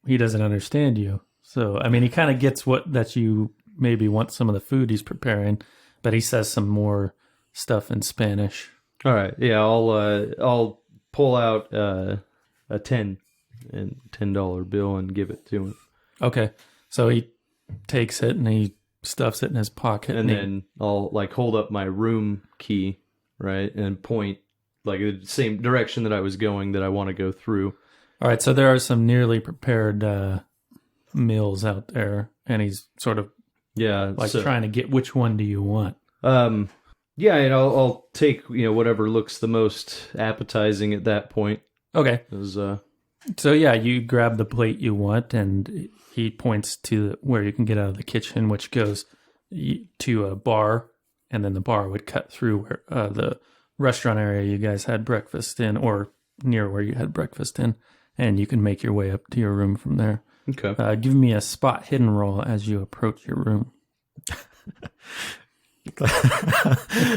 he doesn't understand you. So he kind of gets that you maybe want some of the food he's preparing, but he says some more stuff in Spanish. All right, yeah, I'll pull out a $10 bill and give it to him. Okay, so he takes it and he stuffs it in his pocket, and then I'll hold up my room key, right, and point the same direction that I was going that I want to go through. All right, so there are some nearly prepared meals out there, and he's sort of trying to get which one do you want. Yeah, and I'll take whatever looks the most appetizing at that point. Okay. So yeah, you grab the plate you want, and he points to where you can get out of the kitchen, which goes to a bar, and then the bar would cut through where the restaurant area you guys had breakfast in, or near where you had breakfast in, and you can make your way up to your room from there. Okay. Give me a spot hidden roll as you approach your room.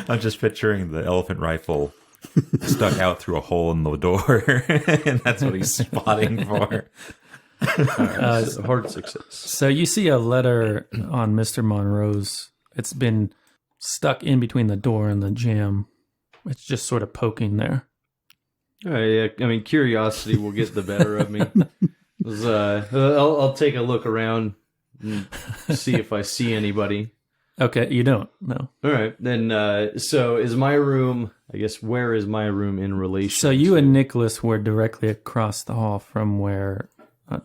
I'm just picturing the elephant rifle stuck out through a hole in the door, and that's what he's spotting for. Hard success. So you see a letter on Mr. Monroe's. It's been stuck in between the door and the jamb. It's just sort of poking there. Yeah, curiosity will get the better of me. I'll take a look around and see if I see anybody. Okay, you don't. No. All right, then. So is my room? I guess where is my room in relation? So you and Nicholas were directly across the hall from where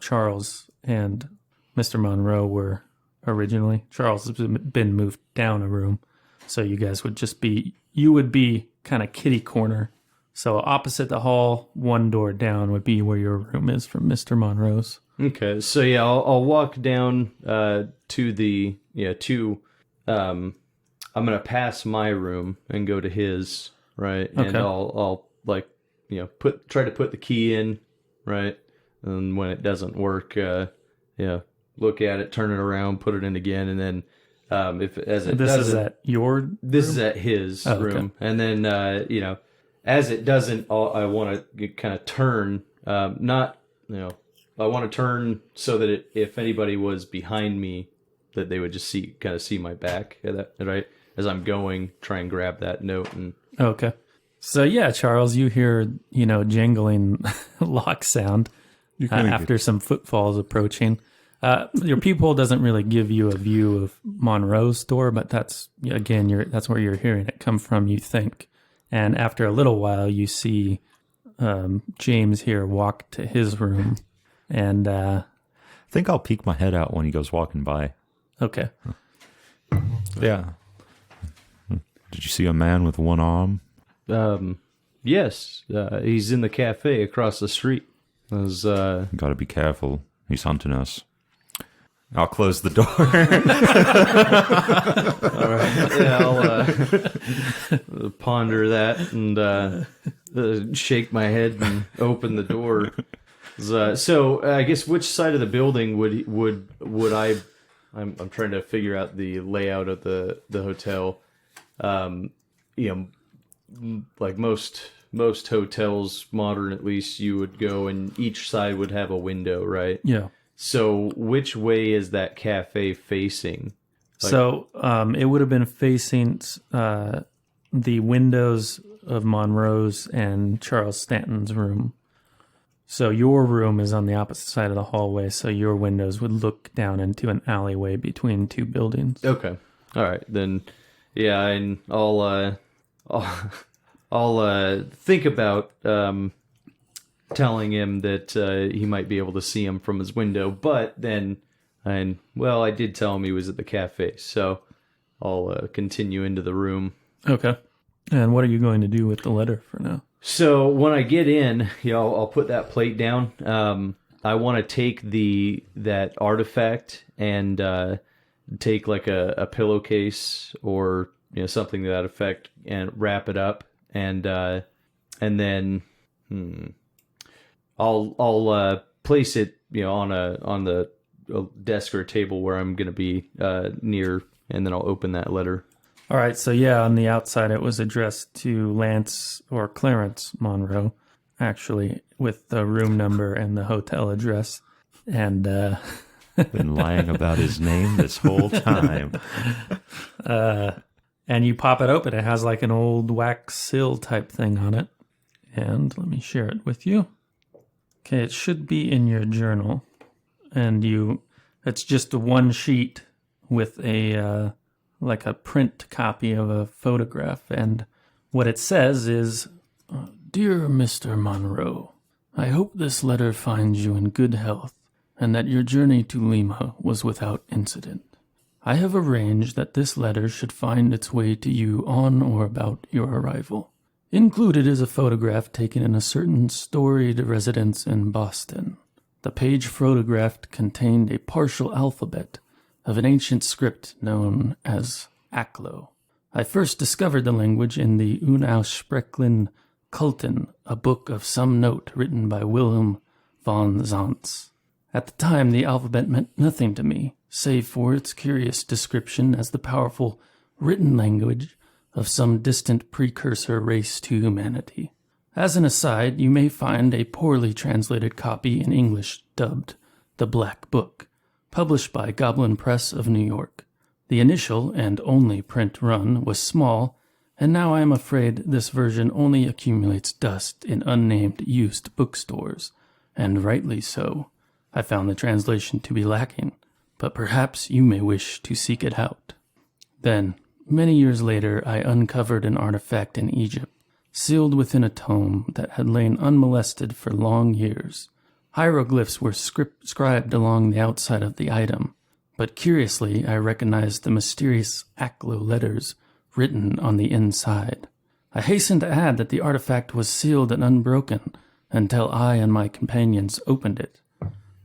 Charles and Mr. Monroe were originally. Charles has been moved down a room. So you guys would you would be kind of kitty corner. So opposite the hall, one door down would be where your room is from Mr. Monroe's. Okay, so yeah, I'll walk down I'm gonna pass my room and go to his, right? Okay. And I'll like, try to put the key in, right? And when it doesn't work, look at it, turn it around, put it in again, and then this is at your this room? is at his okay. room, and then as it doesn't, I want to kind of turn, I want to turn so that if anybody was behind me, that they would just see my back, right? As I'm going, try and grab that note. And Okay. So yeah, Charles, you hear, jangling lock sound after some footfalls approaching. Your peephole doesn't really give you a view of Monroe's door, but that's where you're hearing it come from, you think. And after a little while, you see James here walk to his room. And I think I'll peek my head out when he goes walking by. Okay. Yeah. Did you see a man with one arm? Yes, he's in the cafe across the street. Got to be careful. He's hunting us. I'll close the door. All right. Yeah, I'll ponder that and shake my head and open the door. So I guess which side of the building would I? I'm trying to figure out the layout of the hotel. Like most hotels, modern at least, you would go and each side would have a window, right? Yeah. So which way is that cafe facing? So it would have been facing the windows of Monroe's and Charles Stanton's room. So your room is on the opposite side of the hallway, so your windows would look down into an alleyway between two buildings. Okay. All right. Then, yeah, and I'll think about telling him that he might be able to see him from his window, but then, I did tell him he was at the cafe, so I'll continue into the room. Okay. And what are you going to do with the letter for now? So when I get in, I'll put that plate down. I want to take that artifact and take like a pillowcase or something to that effect and wrap it up, and then I'll place it on the desk or table where I'm going to be near, and then I'll open that letter. All right, so yeah, on the outside it was addressed to Lance or Clarence Monroe, actually, with the room number and the hotel address. And been lying about his name this whole time. And you pop it open. It has like an old wax seal type thing on it. And let me share it with you. Okay, it should be in your journal. And it's just one sheet with a like a print copy of a photograph. And what it says is, "Dear Mr. Monroe, I hope this letter finds you in good health and that your journey to Lima was without incident. I have arranged that this letter should find its way to you on or about your arrival. Included is a photograph taken in a certain storied residence in Boston. The page photographed contained a partial alphabet of an ancient script known as Aklo. I first discovered the language in the Unaussprechlichen Kulten, a book of some note written by Wilhelm von Zantz. At the time, the alphabet meant nothing to me, save for its curious description as the powerful written language of some distant precursor race to humanity. As an aside, you may find a poorly translated copy in English dubbed The Black Book, published by Goblin Press of New York. The initial and only print run was small, and now I am afraid this version only accumulates dust in unnamed used bookstores, and rightly so. I found the translation to be lacking, but perhaps you may wish to seek it out." Then, many years later, I uncovered an artifact in Egypt, sealed within a tome that had lain unmolested for long years. Hieroglyphs were scribed along the outside of the item, but curiously I recognized the mysterious Aklo letters written on the inside. I hasten to add that the artifact was sealed and unbroken until I and my companions opened it.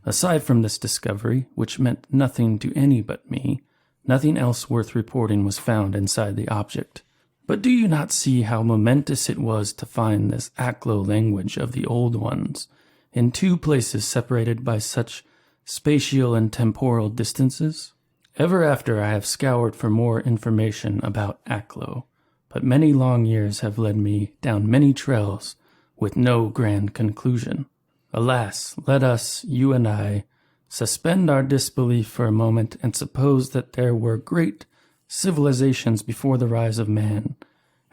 Aside from this discovery, which meant nothing to any but me, nothing else worth reporting was found inside the object. But do you not see how momentous it was to find this Aklo language of the old ones in two places separated by such spatial and temporal distances? Ever after I have scoured for more information about Aklo, but many long years have led me down many trails with no grand conclusion. Alas, let us, you and I, suspend our disbelief for a moment and suppose that there were great civilizations before the rise of man,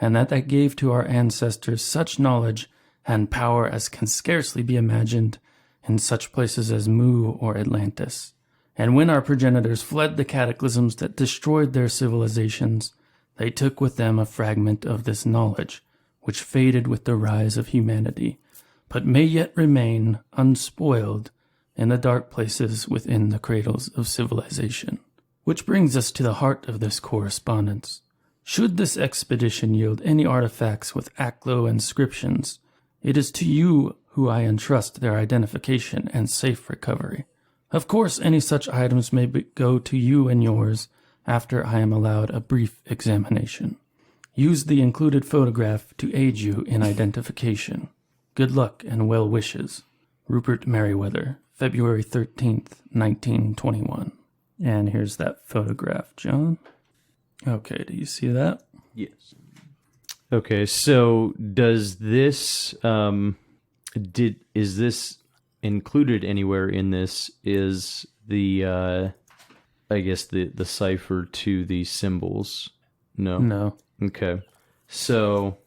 and that gave to our ancestors such knowledge and power as can scarcely be imagined in such places as Mu or Atlantis. And when our progenitors fled the cataclysms that destroyed their civilizations, they took with them a fragment of this knowledge, which faded with the rise of humanity, but may yet remain unspoiled in the dark places within the cradles of civilization. Which brings us to the heart of this correspondence. Should this expedition yield any artifacts with Aklo inscriptions, it is to you who I entrust their identification and safe recovery. Of course, any such items may go to you and yours after I am allowed a brief examination. Use the included photograph to aid you in identification. Good luck and well wishes. Rupert Merriweather, February 13th, 1921. And here's that photograph, John. Okay, do you see that? Yes. Okay, so does this is this included anywhere in this? Is the I guess the cipher to these symbols? No. No. Okay. So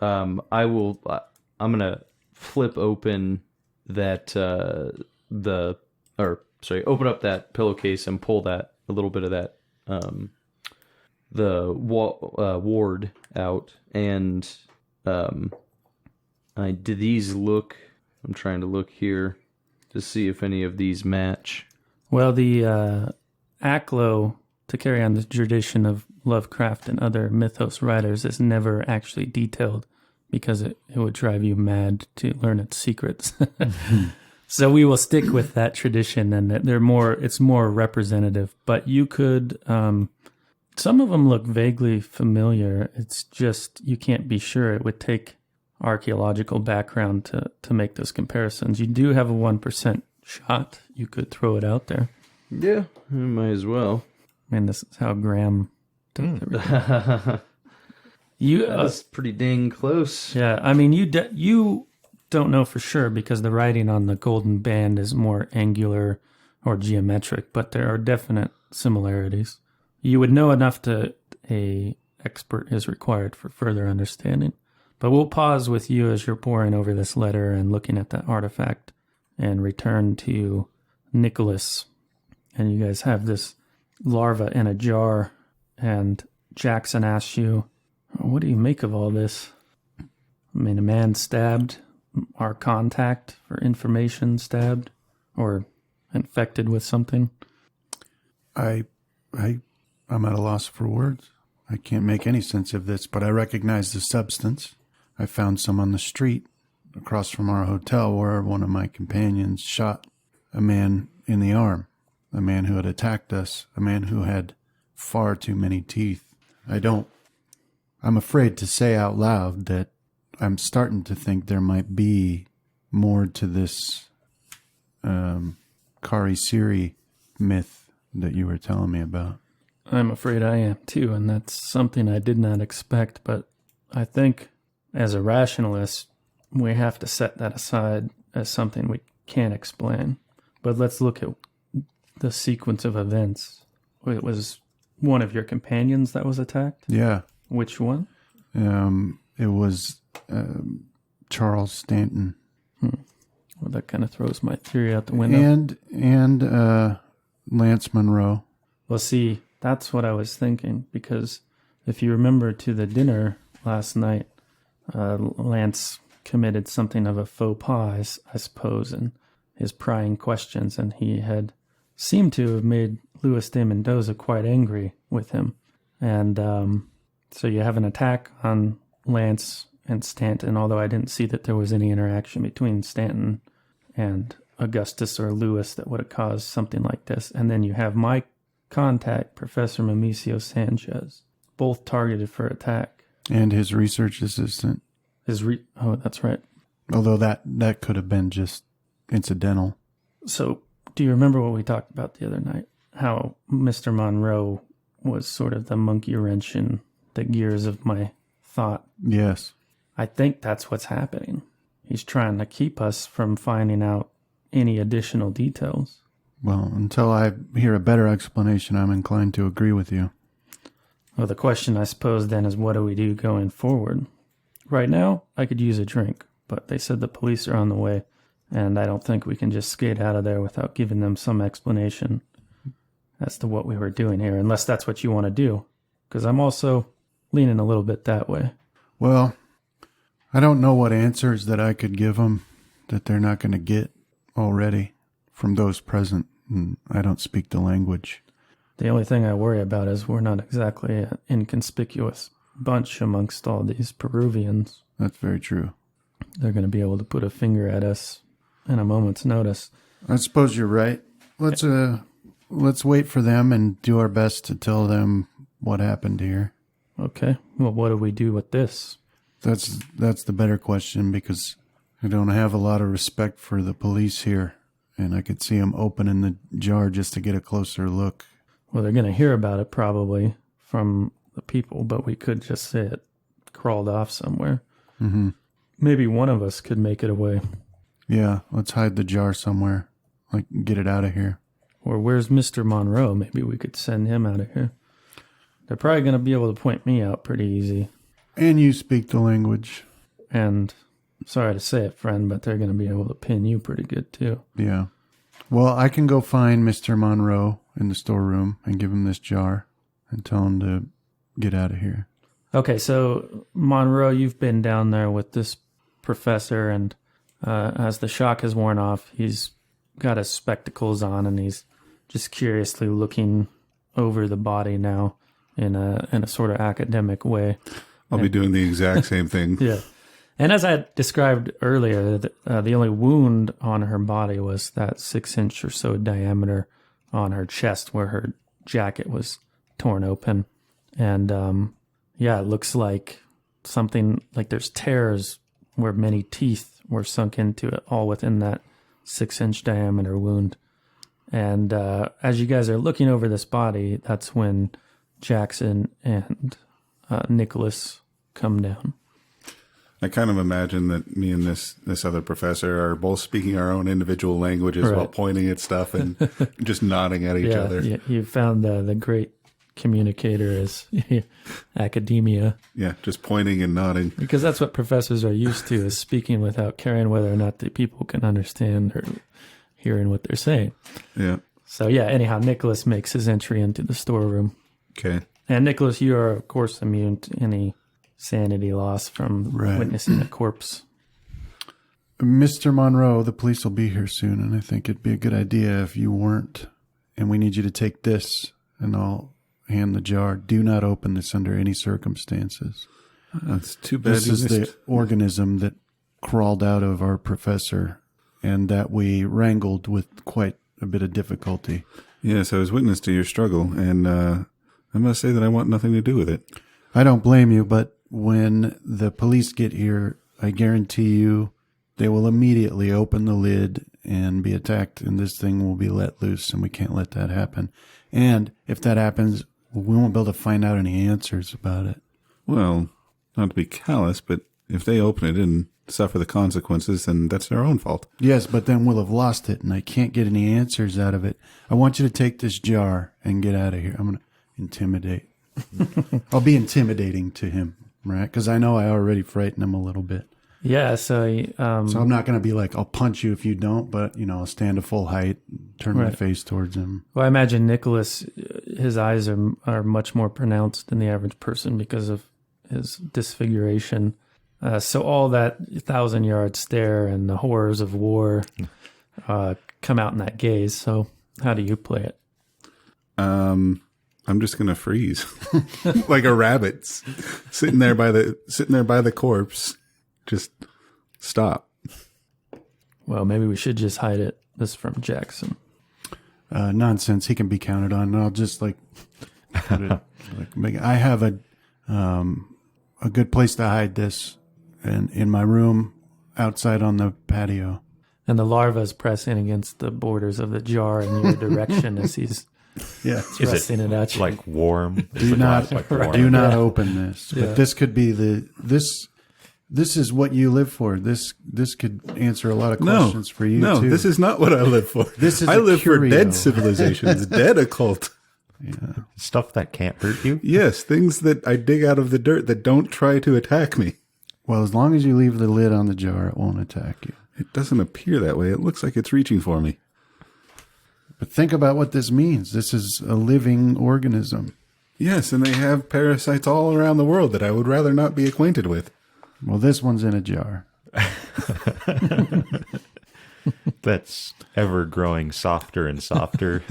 I'm gonna flip open that open up that pillowcase and pull that a little bit of that ward out, and do these look? I'm trying to look here to see if any of these match. Well, the Aklo, to carry on the tradition of Lovecraft and other mythos writers, is never actually detailed because it would drive you mad to learn its secrets. So we will stick with that tradition, and it's more representative. But you could, some of them look vaguely familiar. It's just you can't be sure. It would take archaeological background to make those comparisons. You do have a 1% shot. You could throw it out there. Yeah, might as well. I mean, this is how Graham does everything. That's pretty dang close. Yeah, I mean, you don't know for sure because the writing on the golden band is more angular or geometric, but there are definite similarities. You would know enough to a expert is required for further understanding. But we'll pause with you as you're poring over this letter and looking at that artifact and return to Nicholas. And you guys have this larva in a jar, and Jackson asks you, what do you make of all this? I mean, a man stabbed, our contact for information stabbed, or infected with something. I'm at a loss for words. I can't make any sense of this, but I recognize the substance. I found some on the street across from our hotel where one of my companions shot a man in the arm, a man who had attacked us, a man who had far too many teeth. I'm afraid to say out loud that I'm starting to think there might be more to this Kari Siri myth that you were telling me about. I'm afraid I am too, and that's something I did not expect, but I think as a rationalist, we have to set that aside as something we can't explain. But let's look at the sequence of events. It was one of your companions that was attacked? Yeah. Which one? It was Charles Stanton. Well, that kind of throws my theory out the window. And Lance Monroe. Well, see, that's what I was thinking, because if you remember to the dinner last night, Lance committed something of a faux pas, I suppose, in his prying questions, and he had seemed to have made Luis de Mendoza quite angry with him. And so you have an attack on Lance and Stanton, although I didn't see that there was any interaction between Stanton and Augustus or Lewis that would have caused something like this. And then you have my contact, Professor Mamicio Sanchez, both targeted for attack. And his research assistant. Oh, that's right. Although that could have been just incidental. So do you remember what we talked about the other night? How Mr. Monroe was sort of the monkey wrench in the gears of my thought. Yes. I think that's what's happening. He's trying to keep us from finding out any additional details. Well, until I hear a better explanation, I'm inclined to agree with you. Well, the question, I suppose, then is what do we do going forward? Right now, I could use a drink, but they said the police are on the way, and I don't think we can just skate out of there without giving them some explanation as to what we were doing here, unless that's what you want to do, because I'm also leaning a little bit that way. Well, I don't know what answers that I could give them that they're not going to get already from those present, and I don't speak the language. The only thing I worry about is we're not exactly an inconspicuous bunch amongst all these Peruvians. That's very true. They're going to be able to put a finger at us in a moment's notice. I suppose you're right. Let's wait for them and do our best to tell them what happened here. Okay. Well, what do we do with this? That's the better question, because I don't have a lot of respect for the police here, and I could see them opening the jar just to get a closer look. Well, they're going to hear about it probably from the people, but we could just say it crawled off somewhere. Mm-hmm. Maybe one of us could make it away. Yeah, let's hide the jar somewhere. Like, get it out of here. Or where's Mr. Monroe? Maybe we could send him out of here. They're probably going to be able to point me out pretty easy. And you speak the language. And, sorry to say it, friend, but they're going to be able to pin you pretty good, too. Yeah. Well, I can go find Mr. Monroe in the storeroom and give him this jar and tell him to get out of here. Okay, so, Monroe, you've been down there with this professor, and as the shock has worn off, he's got his spectacles on, and he's just curiously looking over the body now in a sort of academic way. I'll be doing the exact same thing. Yeah. And as I described earlier, the only wound on her body was that 6-inch or so diameter on her chest where her jacket was torn open. And, it looks like something like there's tears where many teeth were sunk into it, all within that 6-inch diameter wound. And as you guys are looking over this body, that's when Jackson and Nicholas come down. I kind of imagine that me and this other professor are both speaking our own individual languages while pointing at stuff and just nodding at each other. Yeah, you found the great communicator is academia. Yeah, just pointing and nodding. Because that's what professors are used to, is speaking without caring whether or not the people can understand or hearing what they're saying. Yeah. So anyhow, Nicholas makes his entry into the storeroom. Okay. And Nicholas, you are, of course, immune to any sanity loss from witnessing a corpse. Mr. Monroe, the police will be here soon, and I think it'd be a good idea if you weren't. And we need you to take this, and I'll hand the jar. Do not open this under any circumstances. That's too bad. This is the organism that crawled out of our professor and that we wrangled with quite a bit of difficulty. Yes, I was witness to your struggle, and I must say that I want nothing to do with it. I don't blame you, but when the police get here, I guarantee you they will immediately open the lid and be attacked, and this thing will be let loose, and we can't let that happen. And if that happens, we won't be able to find out any answers about it. Well, not to be callous, but if they open it and suffer the consequences, then that's their own fault. Yes, but then we'll have lost it, and I can't get any answers out of it. I want you to take this jar and get out of here. I'm going to intimidate. I'll be intimidating to him, right? Because I know I already frightened him a little bit. Yeah, so I'm not going to be like, I'll punch you if you don't, but, I'll stand to full height, turn my face towards him. Well, I imagine Nicholas, his eyes are much more pronounced than the average person because of his disfiguration. So all that 1,000-yard stare and the horrors of war come out in that gaze. So How do you play it? I'm just gonna freeze like a rabbit sitting there by the corpse. Just stop. Well, maybe we should just hide it. This is from Jackson. Nonsense. He can be counted on. I'll just put it, I have a good place to hide this, and in my room outside on the patio. And the larva's pressing against the borders of the jar in your direction as he's thrusting it at you. Like warm? Do not open this. Yeah. But this could be this is what you live for. This could answer a lot of questions for you too. This is not what I live for. I live for dead civilizations, dead occult. Yeah. Stuff that can't hurt you? Yes, things that I dig out of the dirt that don't try to attack me. Well, as long as you leave the lid on the jar, it won't attack you. It doesn't appear that way. It looks like it's reaching for me. But think about what this means. This is a living organism. Yes, and they have parasites all around the world that I would rather not be acquainted with. Well, this one's in a jar. That's ever growing softer and softer.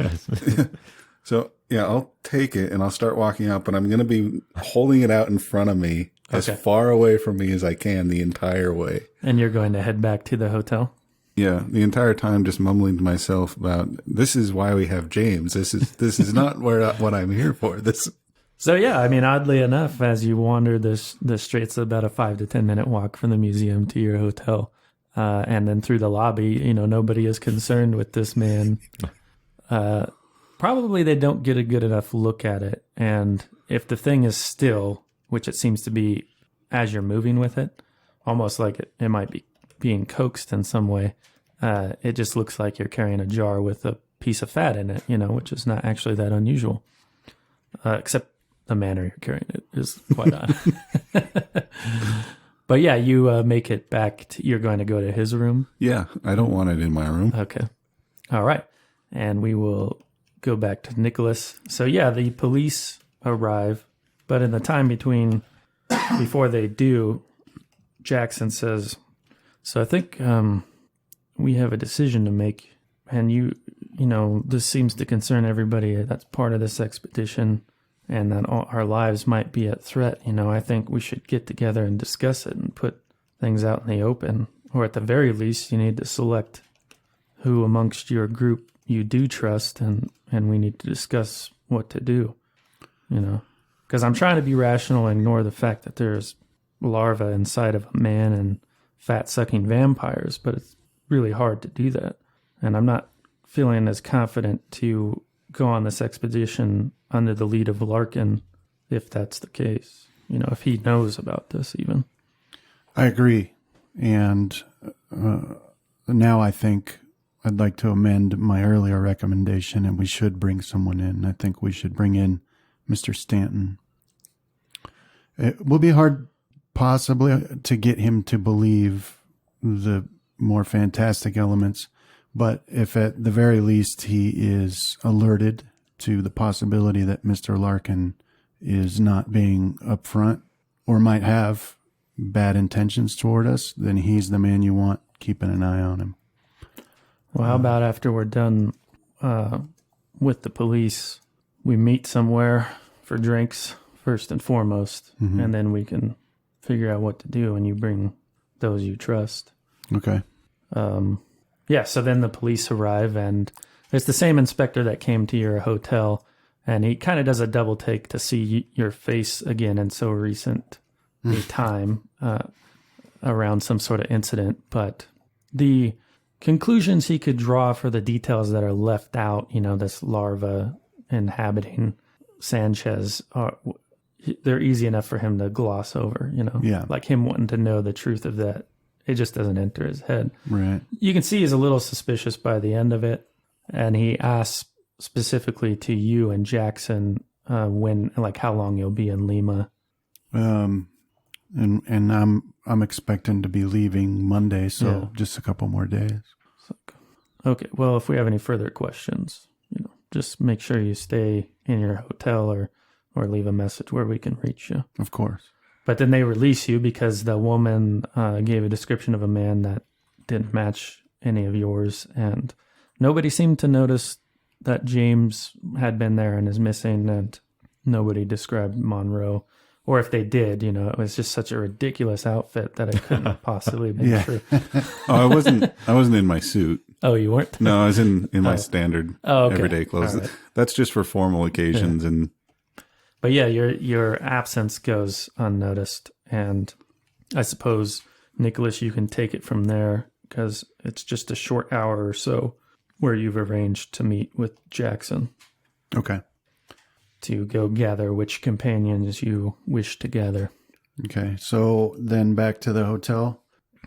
So, yeah, I'll take it and I'll start walking out, but I'm going to be holding it out in front of me as far away from me as I can the entire way. And you're going to head back to the hotel? Yeah, the entire time just mumbling to myself about, this is why we have James. This is not what I'm here for. So, yeah, I mean, oddly enough, as you wander the streets, about a 5 to 10 minute walk from the museum to your hotel, and then through the lobby, nobody is concerned with this man. Probably they don't get a good enough look at it. And if the thing is still, which it seems to be as you're moving with it, almost like it might be being coaxed in some way, it just looks like you're carrying a jar with a piece of fat in it, which is not actually that unusual. Except the manner you're carrying it is quite odd. But yeah, you make it back. You're going to go to his room? Yeah, I don't want it in my room. Okay. All right. And we will go back to Nicholas. So yeah, the police arrive, but in the time before they do, Jackson says, so I think we have a decision to make, and this seems to concern everybody that's part of this expedition, and that all our lives might be at threat. I think we should get together and discuss it and put things out in the open, or at the very least, you need to select who amongst your group you do trust, and we need to discuss what to do, because I'm trying to be rational and ignore the fact that there's larvae inside of a man and fat-sucking vampires, but it's really hard to do that. And I'm not feeling as confident to go on this expedition under the lead of Larkin, if that's the case, if he knows about this even. I agree. And now I think I'd like to amend my earlier recommendation, and we should bring someone in. I think we should bring in Mr. Stanton. It will be hard, possibly, to get him to believe the more fantastic elements, but if at the very least he is alerted to the possibility that Mr. Larkin is not being upfront or might have bad intentions toward us, then he's the man you want keeping an eye on him. Well, how about after we're done with the police, we meet somewhere for drinks, first and foremost, and then we can figure out what to do, and you bring those you trust. Okay. Yeah, so then the police arrive, and it's the same inspector that came to your hotel, and he kind of does a double take to see your face again in so recent a time around some sort of incident, but the conclusions he could draw for the details that are left out, this larva inhabiting Sanchez, they're easy enough for him to gloss over, Yeah. like him wanting to know the truth of that. It just doesn't enter his head. Right. You can see he's a little suspicious by the end of it, and he asks specifically to you and Jackson how long you'll be in Lima. And I'm expecting to be leaving Monday, so just a couple more days. Okay. Well, if we have any further questions, just make sure you stay in your hotel or leave a message where we can reach you. Of course. But then they release you because the woman gave a description of a man that didn't match any of yours, and nobody seemed to notice that James had been there and is missing, and nobody described Monroe. Or if they did, it was just such a ridiculous outfit that it couldn't have possibly been true. Oh, I wasn't in my suit. Oh, you weren't? No, I was in my standard everyday clothes. Right. That's just for formal occasions. Yeah. But yeah, your absence goes unnoticed. And I suppose, Nicholas, you can take it from there because it's just a short hour or so where you've arranged to meet with Jackson. Okay. To go gather which companions you wish to gather. Okay, so then back to the hotel,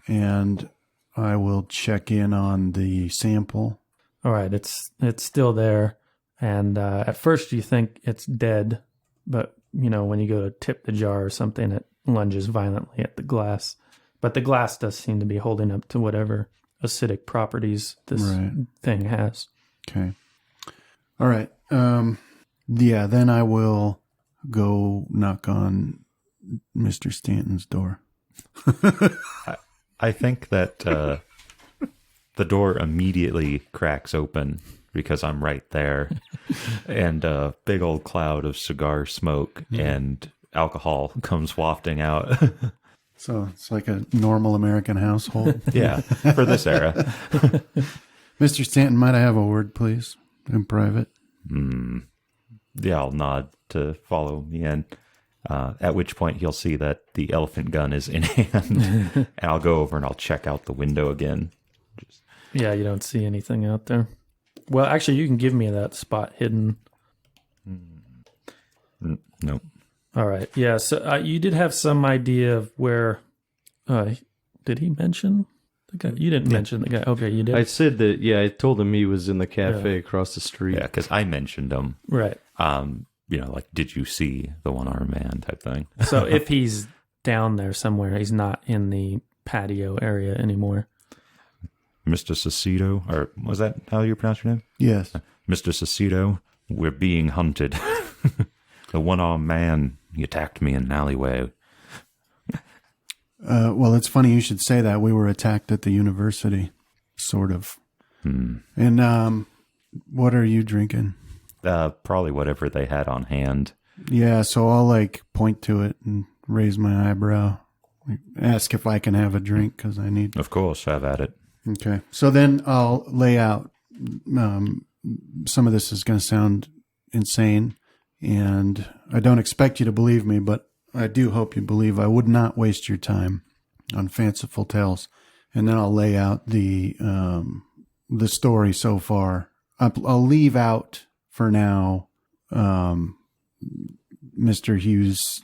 and I will check in on the sample. All right, it's still there, and at first you think it's dead, but when you go to tip the jar or something, it lunges violently at the glass. But the glass does seem to be holding up to whatever acidic properties this thing has. Okay. All right. Yeah, then I will go knock on Mr. Stanton's door. I think that the door immediately cracks open because I'm right there, and a big old cloud of cigar smoke and alcohol comes wafting out. So it's like a normal American household. Yeah, for this era. Mr. Stanton, might I have a word, please, in private? Yeah, I'll nod to follow me in, at which point he'll see that the elephant gun is in hand, and I'll go over and I'll check out the window again. Yeah, you don't see anything out there. Well, actually, you can give me that spot hidden. Nope. All right. Yeah, so you did have some idea of where... did he mention the guy? You didn't mention the guy. Okay, you did. I said that, I told him he was in the cafe across the street. Yeah, because I mentioned him. Right. Like, did you see the one-armed man type thing? So if he's down there somewhere, he's not in the patio area anymore. Mr. Cecito, or was that how you pronounce your name? Yes. Mr. Cecito, we're being hunted. The one-armed man, he attacked me in an alleyway. Well, it's funny you should say that. We were attacked at the university, sort of. And what are you drinking? Probably whatever they had on hand. Yeah, so I'll point to it and raise my eyebrow. Ask if I can have a drink because I need... Of course, have at it. Okay. So then I'll lay out. Some of this is going to sound insane, and I don't expect you to believe me, but I do hope you believe I would not waste your time on fanciful tales. And then I'll lay out the story so far. I'll leave out for now Mr. Hughes'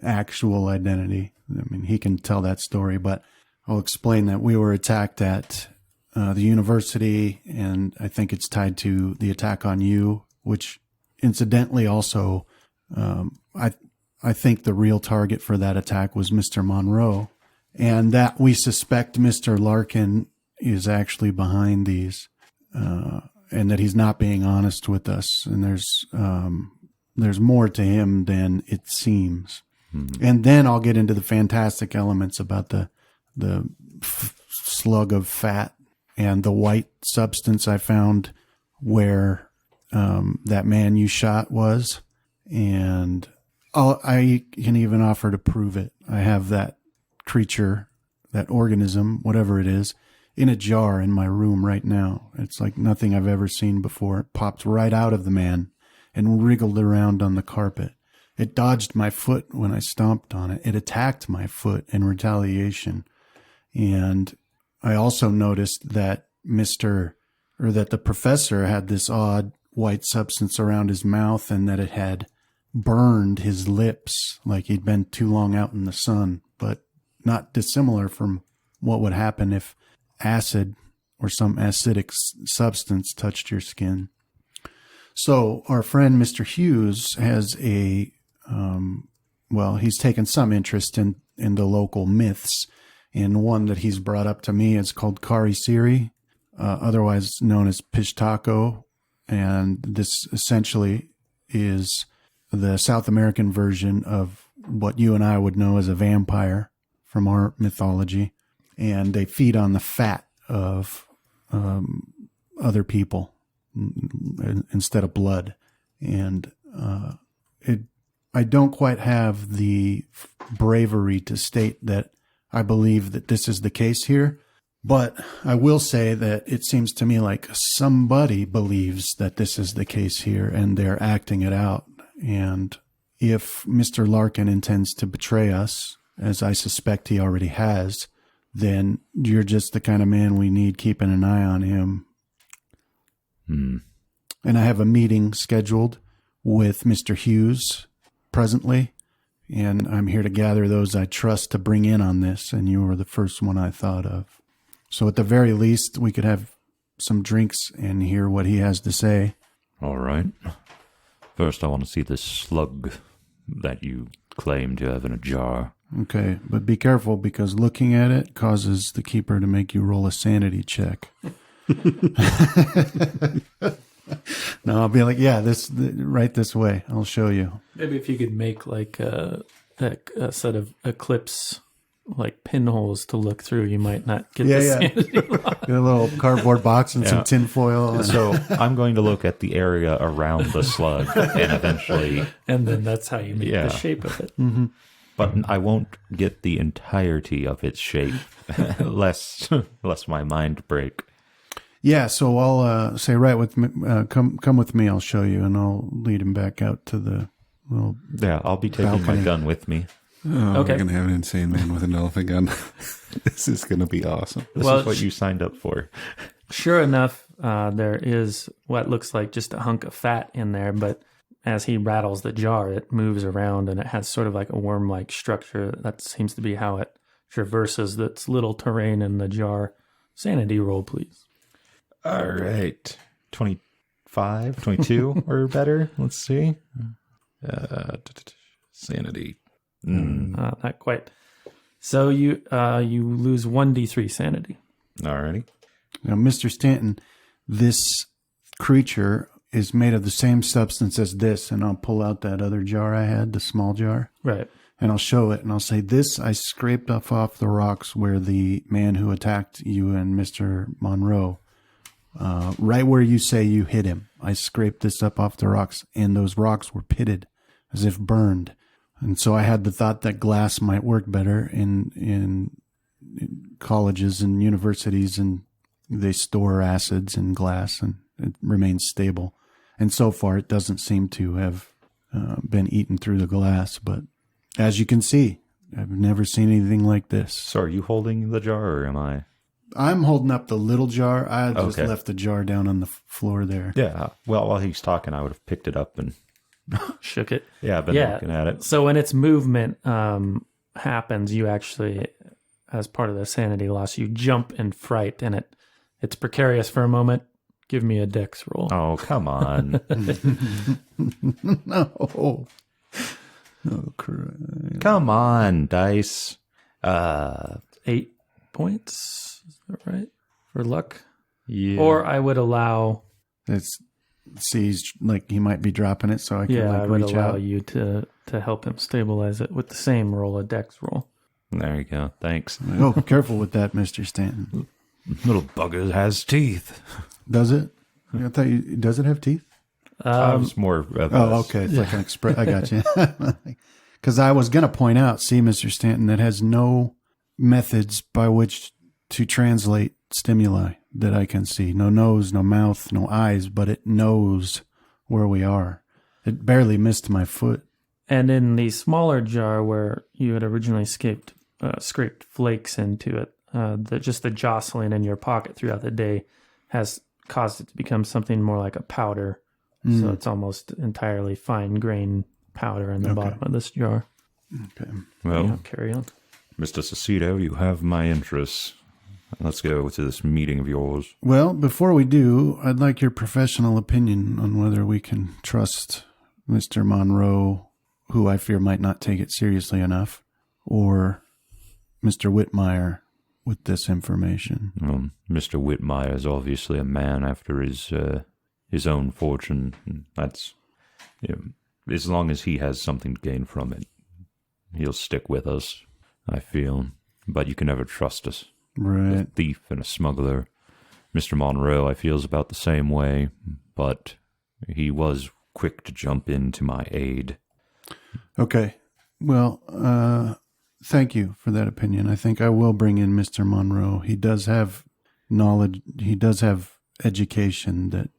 actual identity. I mean, he can tell that story, but I'll explain that we were attacked at the university, and I think it's tied to the attack on you, which incidentally also, I think the real target for that attack was Mr. Monroe, and that we suspect Mr. Larkin is actually behind these, and that he's not being honest with us, and there's more to him than it seems. And then I'll get into the fantastic elements about the slug of fat and the white substance I found where that man you shot was. And I can even offer to prove it. I have that creature, that organism, whatever it is, in a jar in my room right now. It's like nothing I've ever seen before. It popped right out of the man and wriggled around on the carpet. It dodged my foot when I stomped on it. It attacked my foot in retaliation. And I also noticed that the professor had this odd white substance around his mouth, and that it had burned his lips like he'd been too long out in the sun, but not dissimilar from what would happen if acid or some acidic substance touched your skin. So our friend Mr. Hughes has he's taken some interest in the local myths, and one that he's brought up to me is called Kari Siri, otherwise known as Pishtako, and this essentially is the South American version of what you and I would know as a vampire from our mythology, and they feed on the fat of other people, instead of blood. And I don't quite have the bravery to state that I believe that this is the case here, but I will say that it seems to me like somebody believes that this is the case here, and they're acting it out. And if Mr. Larkin intends to betray us, as I suspect he already has, then you're just the kind of man we need keeping an eye on him. And I have a meeting scheduled with Mr. Hughes presently, and I'm here to gather those I trust to bring in on this, and you were the first one I thought of. So at the very least, we could have some drinks and hear what he has to say. All right. First, I want to see this slug that you claim to have in a jar. Okay, but be careful, because looking at it causes the keeper to make you roll a sanity check. No, I'll be like, yeah, right this way. I'll show you. Maybe if you could make like a set of eclipse like pinholes to look through, you might not get the sanity loss. Get a little cardboard box and some tin foil. So I'm going to look at the area around the slug and eventually... And then that's how you make the shape of it. Mm-hmm. But I won't get the entirety of its shape, lest my mind break. Yeah, so I'll say, right with me, come with me, I'll show you, and I'll lead him back out to the little I'll be taking balcony. my gun with me. Oh, Okay. we're going to have an insane man with an elephant gun. This is going to be awesome. This is what you signed up for. Sure enough, there is what looks like just a hunk of fat in there, but as he rattles the jar, it moves around, and it has sort of like a worm-like structure. That seems to be how it traverses this little terrain in the jar. Sanity roll, please. All right. 25, 22 or better. Let's see. Sanity. Not quite. So you lose 1d3 sanity. All righty. Now, Mr. Stanton, this creature is made of the same substance as this, and I'll pull out that other jar I had, the small jar. Right. And I'll show it, and I'll say, this I scraped off the rocks where the man who attacked you and Mr. Monroe, right where you say you hit him. I scraped this up off the rocks, and those rocks were pitted, as if burned. And so I had the thought that glass might work better in colleges and universities, and they store acids in glass, and it remains stable. And so far, it doesn't seem to have been eaten through the glass, but as you can see, I've never seen anything like this. So are you holding the jar or am I? I'm holding up the little jar. I just Okay. left the jar down on the floor there. Yeah. Well, while he's talking, I would have picked it up and Shook it. been looking at it. So when its movement happens, you actually, as part of the sanity loss, you jump in fright, and it's precarious for a moment. Give me a dex roll. Oh, come on. No. Oh, crap. Come on, dice. 8 points. Is that right? For luck? Yeah. Or I would allow... He's like he might be dropping it, so I can I would reach allow out. you to help him stabilize it with the same roll, a dex roll. There you go. Thanks. Oh, careful with that, Mr. Stanton. Little bugger has teeth. Does it? I thought does it have teeth? It's more of a... Oh, okay. It's like an express. I got you. Because I was going to point out, see, Mr. Stanton, that has no methods by which to translate stimuli that I can see. No nose, no mouth, no eyes, but it knows where we are. It barely missed my foot. And in the smaller jar where you had originally scraped flakes into it, just the jostling in your pocket throughout the day has caused it to become something more like a powder. So it's almost entirely fine grain powder in the bottom of this jar. Okay. Well, Carry on. Mr. Cecido, you have my interests. Let's go to this meeting of yours. Well, before we do, I'd like your professional opinion on whether we can trust Mr. Monroe, who I fear might not take it seriously enough, or Mr. Whitmire with this information. Mr. Whitmire is obviously a man after his own fortune. That's, as long as he has something to gain from it, he'll stick with us, I feel. But you can never trust us. Right. A thief and a smuggler Mr. Monroe, I feels about the same way, but he was quick to jump into my aid. Okay. Well, thank you for that opinion. I think I will bring in Mr. Monroe. He does have knowledge. He does have education that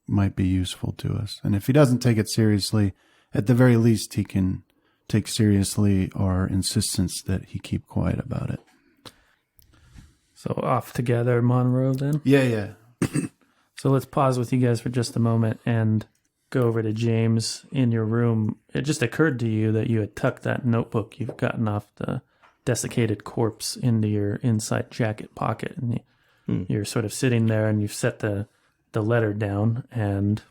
might be useful to us. And if he doesn't take it seriously, at the very least, he can take seriously our insistence that he keep quiet about it. So off together, Monroe, then? Yeah. So let's pause with you guys for just a moment and go over to James in your room. It just occurred to you that you had tucked that notebook you've gotten off the desiccated corpse into your inside jacket pocket. And you're sort of sitting there and you've set the letter down and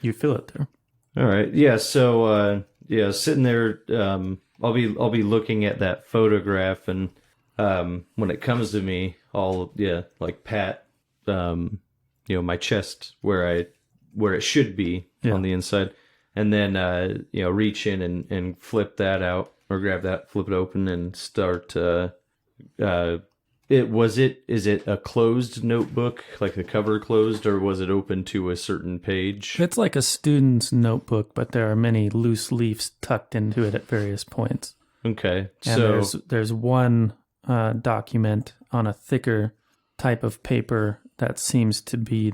you feel it there. All right. Yeah. So, sitting there, I'll be looking at that photograph, and when it comes to me, I'll like pat, my chest where it should be on the inside, and then reach in and flip that out, or grab that, flip it open, and start. Is it a closed notebook, like the cover closed, or was it open to a certain page? It's like a student's notebook, but there are many loose leaves tucked into it at various points. Okay, And so there's one document on a thicker type of paper that seems to be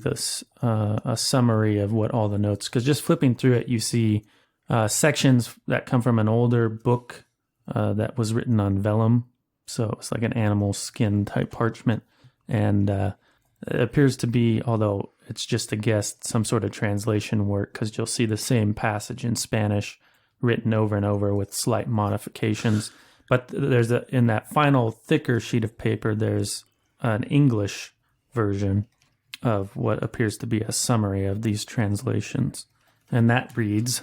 a summary of what all the notes. Because just flipping through it, you see sections that come from an older book that was written on vellum. So it's like an animal skin type parchment. And it appears to be, although it's just a guess, some sort of translation work, because you'll see the same passage in Spanish written over and over with slight modifications. But in that final thicker sheet of paper, there's an English version of what appears to be a summary of these translations. And that reads,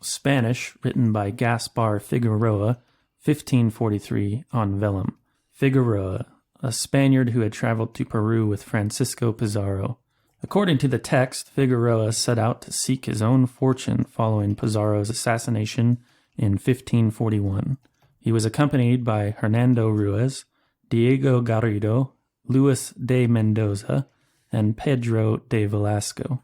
Spanish, written by Gaspar Figueroa, 1543, on vellum. Figueroa, a Spaniard who had traveled to Peru with Francisco Pizarro. According to the text, Figueroa set out to seek his own fortune following Pizarro's assassination in 1541. He was accompanied by Hernando Ruiz, Diego Garrido, Luis de Mendoza, and Pedro de Velasco,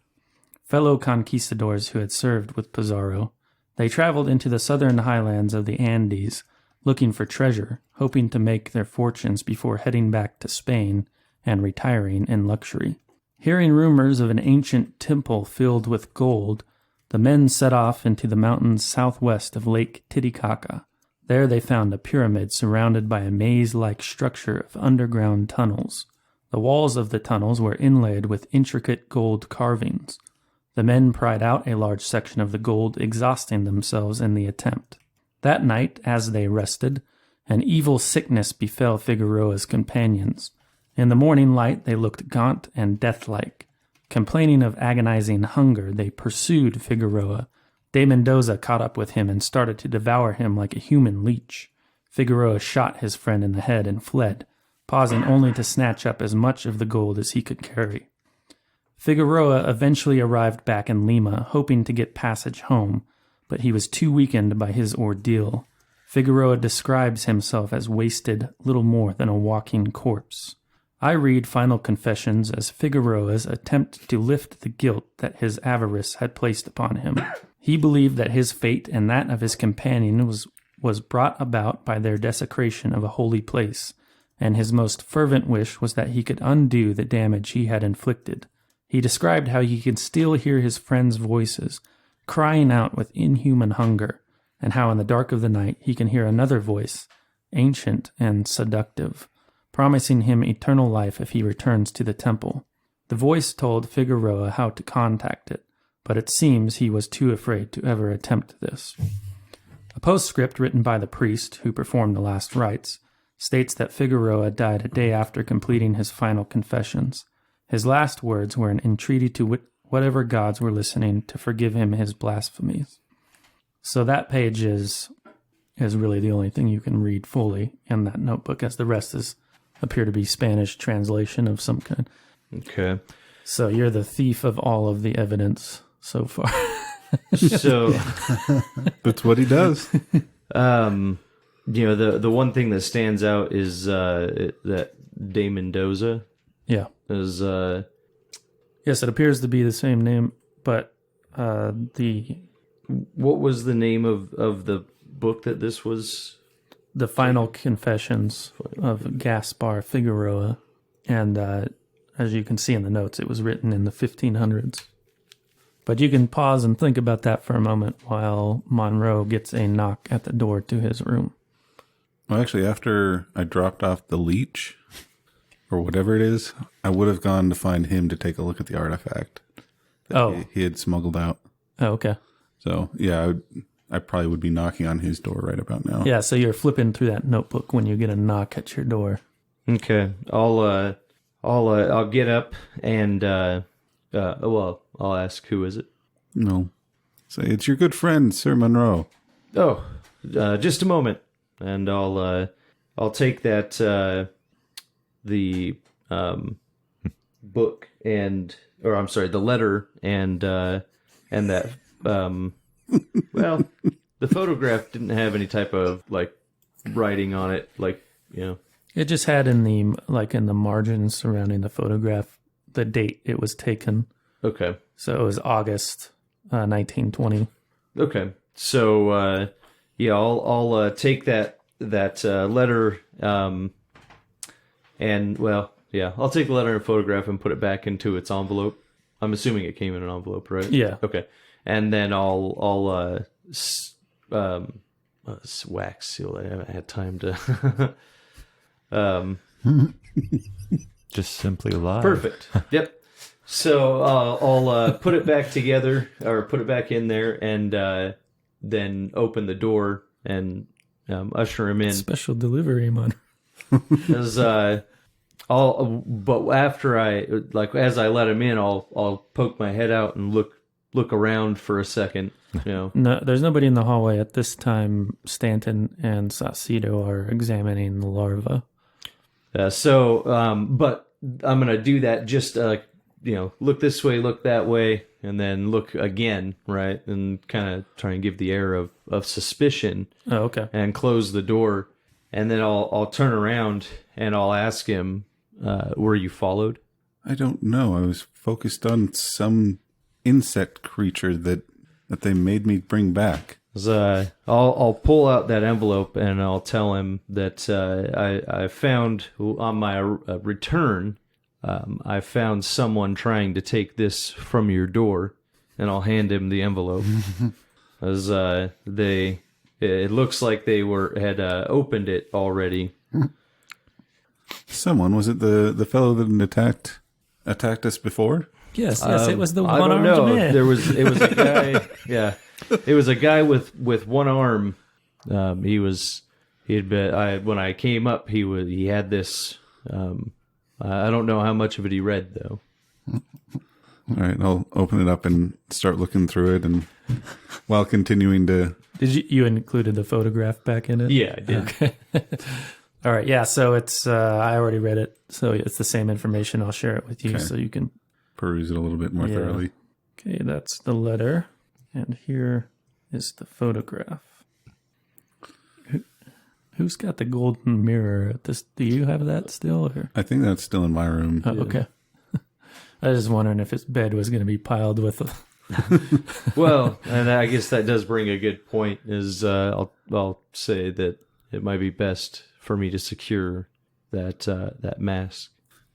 fellow conquistadors who had served with Pizarro. They traveled into the southern highlands of the Andes, looking for treasure, hoping to make their fortunes before heading back to Spain and retiring in luxury. Hearing rumors of an ancient temple filled with gold, the men set off into the mountains southwest of Lake Titicaca. There they found a pyramid surrounded by a maze-like structure of underground tunnels. The walls of the tunnels were inlaid with intricate gold carvings. The men pried out a large section of the gold, exhausting themselves in the attempt. That night, as they rested, an evil sickness befell Figueroa's companions. In the morning light, they looked gaunt and deathlike. Complaining of agonizing hunger, they pursued Figueroa. De Mendoza caught up with him and started to devour him like a human leech. Figueroa shot his friend in the head and fled, pausing only to snatch up as much of the gold as he could carry. Figueroa eventually arrived back in Lima, hoping to get passage home, but he was too weakened by his ordeal. Figueroa describes himself as wasted, little more than a walking corpse. I read Final Confessions as Figueroa's attempt to lift the guilt that his avarice had placed upon him. He believed that his fate and that of his companion was brought about by their desecration of a holy place, and his most fervent wish was that he could undo the damage he had inflicted. He described how he could still hear his friends' voices, crying out with inhuman hunger, and how in the dark of the night he can hear another voice, ancient and seductive, promising him eternal life if he returns to the temple. The voice told Figueroa how to contact it, but it seems he was too afraid to ever attempt this. A postscript written by the priest who performed the last rites states that Figueroa died a day after completing his final confessions. His last words were an entreaty to whatever gods were listening to forgive him his blasphemies. So that page is really the only thing you can read fully in that notebook, as the rest appear to be Spanish translation of some kind. Okay. So you're the thief of all of the evidence so far. So That's what he does. the one thing that stands out is that De Mendoza Yeah. is Yes, it appears to be the same name, but the What was the name of the book that this was? the final confessions of Gaspar Figueroa, and as you can see in the notes, it was written in the 1500s. But you can pause and think about that for a moment while Monroe gets a knock at the door to his room. Well, actually, after I dropped off the leech, or whatever it is, I would have gone to find him to take a look at the artifact that he had smuggled out. Oh, okay. So, yeah, I probably would be knocking on his door right about now. Yeah, so you're flipping through that notebook when you get a knock at your door. Okay, I'll get up and I'll ask, who is it? No. Say, it's your good friend, Sir Monroe. Oh, just a moment, and I'll take that the book the letter and that well, the photograph didn't have any type of like writing on it, like, you know. It just had in the margins surrounding the photograph the date it was taken. Okay. So it was August 1920. Okay. So I'll take that letter and I'll take the letter and photograph and put it back into its envelope. I'm assuming it came in an envelope, right? Yeah. Okay. And then I'll wax seal it. I haven't had time to. Just simply lie. Perfect. Yep. So I'll put it back together, or put it back in there, and then open the door and usher him in. Special delivery, man. But after as I let him in, I'll poke my head out and look around for a second. You know. No, there's nobody in the hallway at this time. Stanton and Saucedo are examining the larva. But I'm gonna do that. Just look this way, look that way, and then look again, right? And kind of try and give the air of suspicion. Oh, okay. And close the door, and then I'll turn around and I'll ask him, "Were you followed?" I don't know. I was focused on some insect creature that they made me bring back. I'll pull out that envelope and I'll tell him that I found on my return. I found someone trying to take this from your door, and I'll hand him the envelope. As it looks like they had opened it already. Someone, was it the fellow that attacked us before? Yes, it was the I don't one-armed know. man. It was a guy. Yeah, it was a guy with one arm. When I came up, he had this. I don't know how much of it he read though. All right, I'll open it up and start looking through it, and while continuing to. Did you included the photograph back in it? Yeah, I did. Okay. All right. Yeah. So it's I already read it, so it's the same information. I'll share it with you so you can peruse it a little bit more thoroughly. Okay, that's the letter, and here is the photograph. Who's got the golden mirror at this? Do you have that still? Or? I think that's still in my room. Oh, okay. I was just wondering if his bed was going to be piled with. Well, and I guess that does bring a good point. Is I'll say that it might be best for me to secure that mask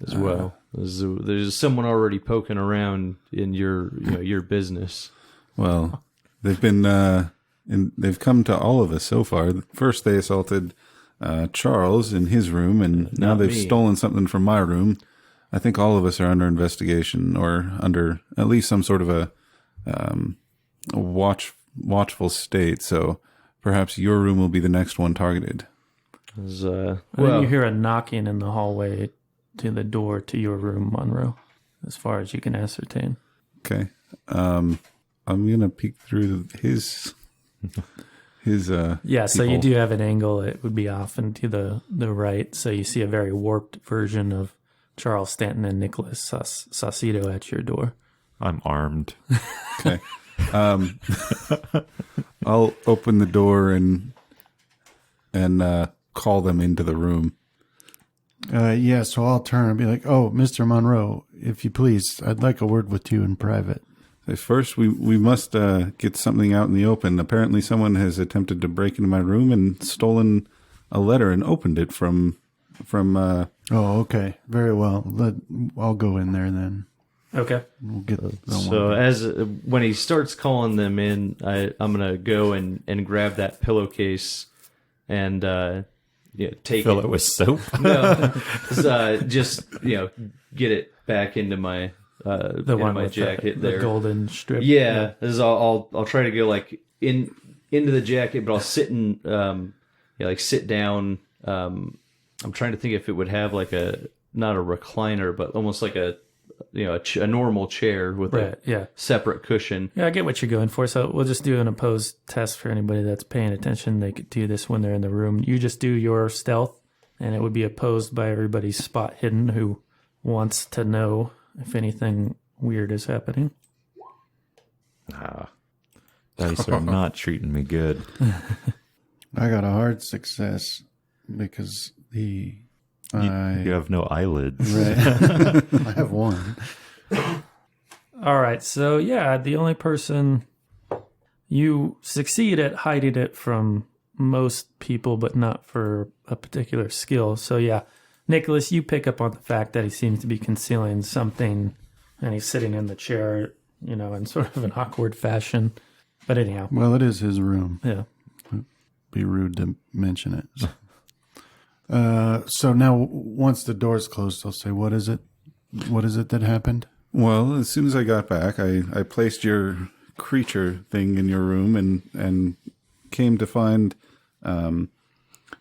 as well. There's someone already poking around in your business. Well, they've been they've come to all of us so far. First, they assaulted Charles in his room, and now they've stolen something from my room. I think all of us are under investigation, or under at least some sort of a watchful state. So perhaps your room will be the next one targeted. Then you hear a knocking in the hallway to the door to your room, Monroe, as far as you can ascertain. Okay. I'm gonna peek through his yeah, so you do have an angle. It would be off and to the right, so you see a very warped version of Charles Stanton and Nicholas Saucedo at your door. I'm armed. Okay. I'll open the door and call them into the room. Yeah, so I'll turn and be like, "Oh, Mr. Monroe, if you please, I'd like a word with you in private." First, we must get something out in the open. Apparently, someone has attempted to break into my room and stolen a letter and opened it from. Oh, okay, very well. I'll go in there then. Okay. We'll get. So when he starts calling them in, I'm gonna go and grab that pillowcase and take Fill it with soap. No, just get it back into my The one my with jacket the there. golden strip. Yeah, this is I'll try to go like into the jacket, but I'll sit and sit down. I'm trying to think if it would have like not a recliner, but almost like a normal chair with a separate cushion. Yeah, I get what you're going for. So we'll just do an opposed test for anybody that's paying attention. They could do this when they're in the room. You just do your stealth, and it would be opposed by everybody's spot hidden who wants to know if anything weird is happening. Dice are not treating me good. I got a hard success because you have no eyelids. Right. I have one. All right, so yeah, the only person you succeed at hiding it from most people, but not for a particular skill. So yeah, Nicholas, you pick up on the fact that he seems to be concealing something, and he's sitting in the chair, in sort of an awkward fashion. But anyhow. Well, it is his room. Yeah. It'd be rude to mention it. So now, once the door's closed, I'll say, "What is it? What is it that happened?" Well, as soon as I got back, I placed your creature thing in your room and came to find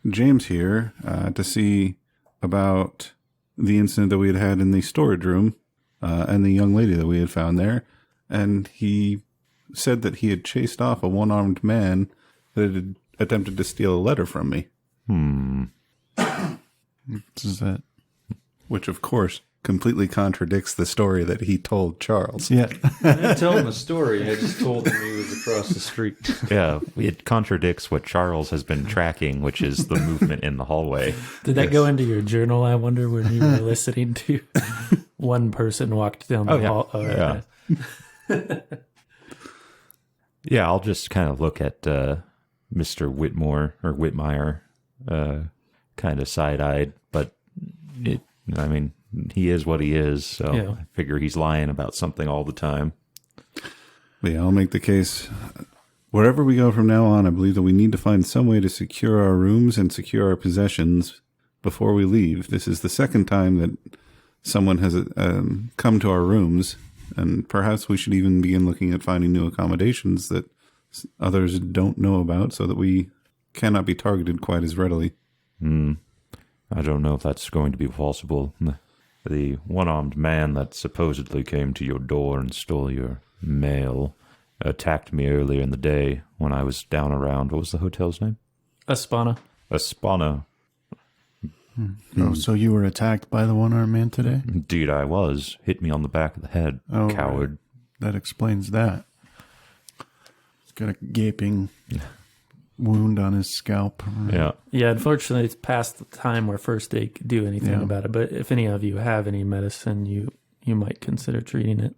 James here to see about the incident that we had had in the storage room and the young lady that we had found there. And he said that he had chased off a one-armed man that had attempted to steal a letter from me. What is that? Which, of course, completely contradicts the story that he told Charles. Yeah. I didn't tell him a story. I just told him he was across the street. Yeah, it contradicts what Charles has been tracking, which is the movement in the hallway. Did that go into your journal, I wonder, when you were listening to one person walked down the hall? Oh, yeah. Right. Yeah, I'll just kind of look at Mr. Whitmore or Whitmire kind of side-eyed, but he is what he is, so Yeah. I figure he's lying about something all the time. But yeah, I'll make the case. Wherever we go from now on, I believe that we need to find some way to secure our rooms and secure our possessions before we leave. This is the second time that someone has come to our rooms, and perhaps we should even begin looking at finding new accommodations that others don't know about so that we cannot be targeted quite as readily. I don't know if that's going to be possible. The one-armed man that supposedly came to your door and stole your mail attacked me earlier in the day when I was down around, what was the hotel's name? Aspana. Aspana. Oh, so you were attacked by the one-armed man today? Indeed I was. Hit me on the back of the head, coward. That explains that. He's got a gaping wound on his scalp. Yeah. Yeah, unfortunately, it's past the time where first aid could do anything about it. But if any of you have any medicine, you might consider treating it.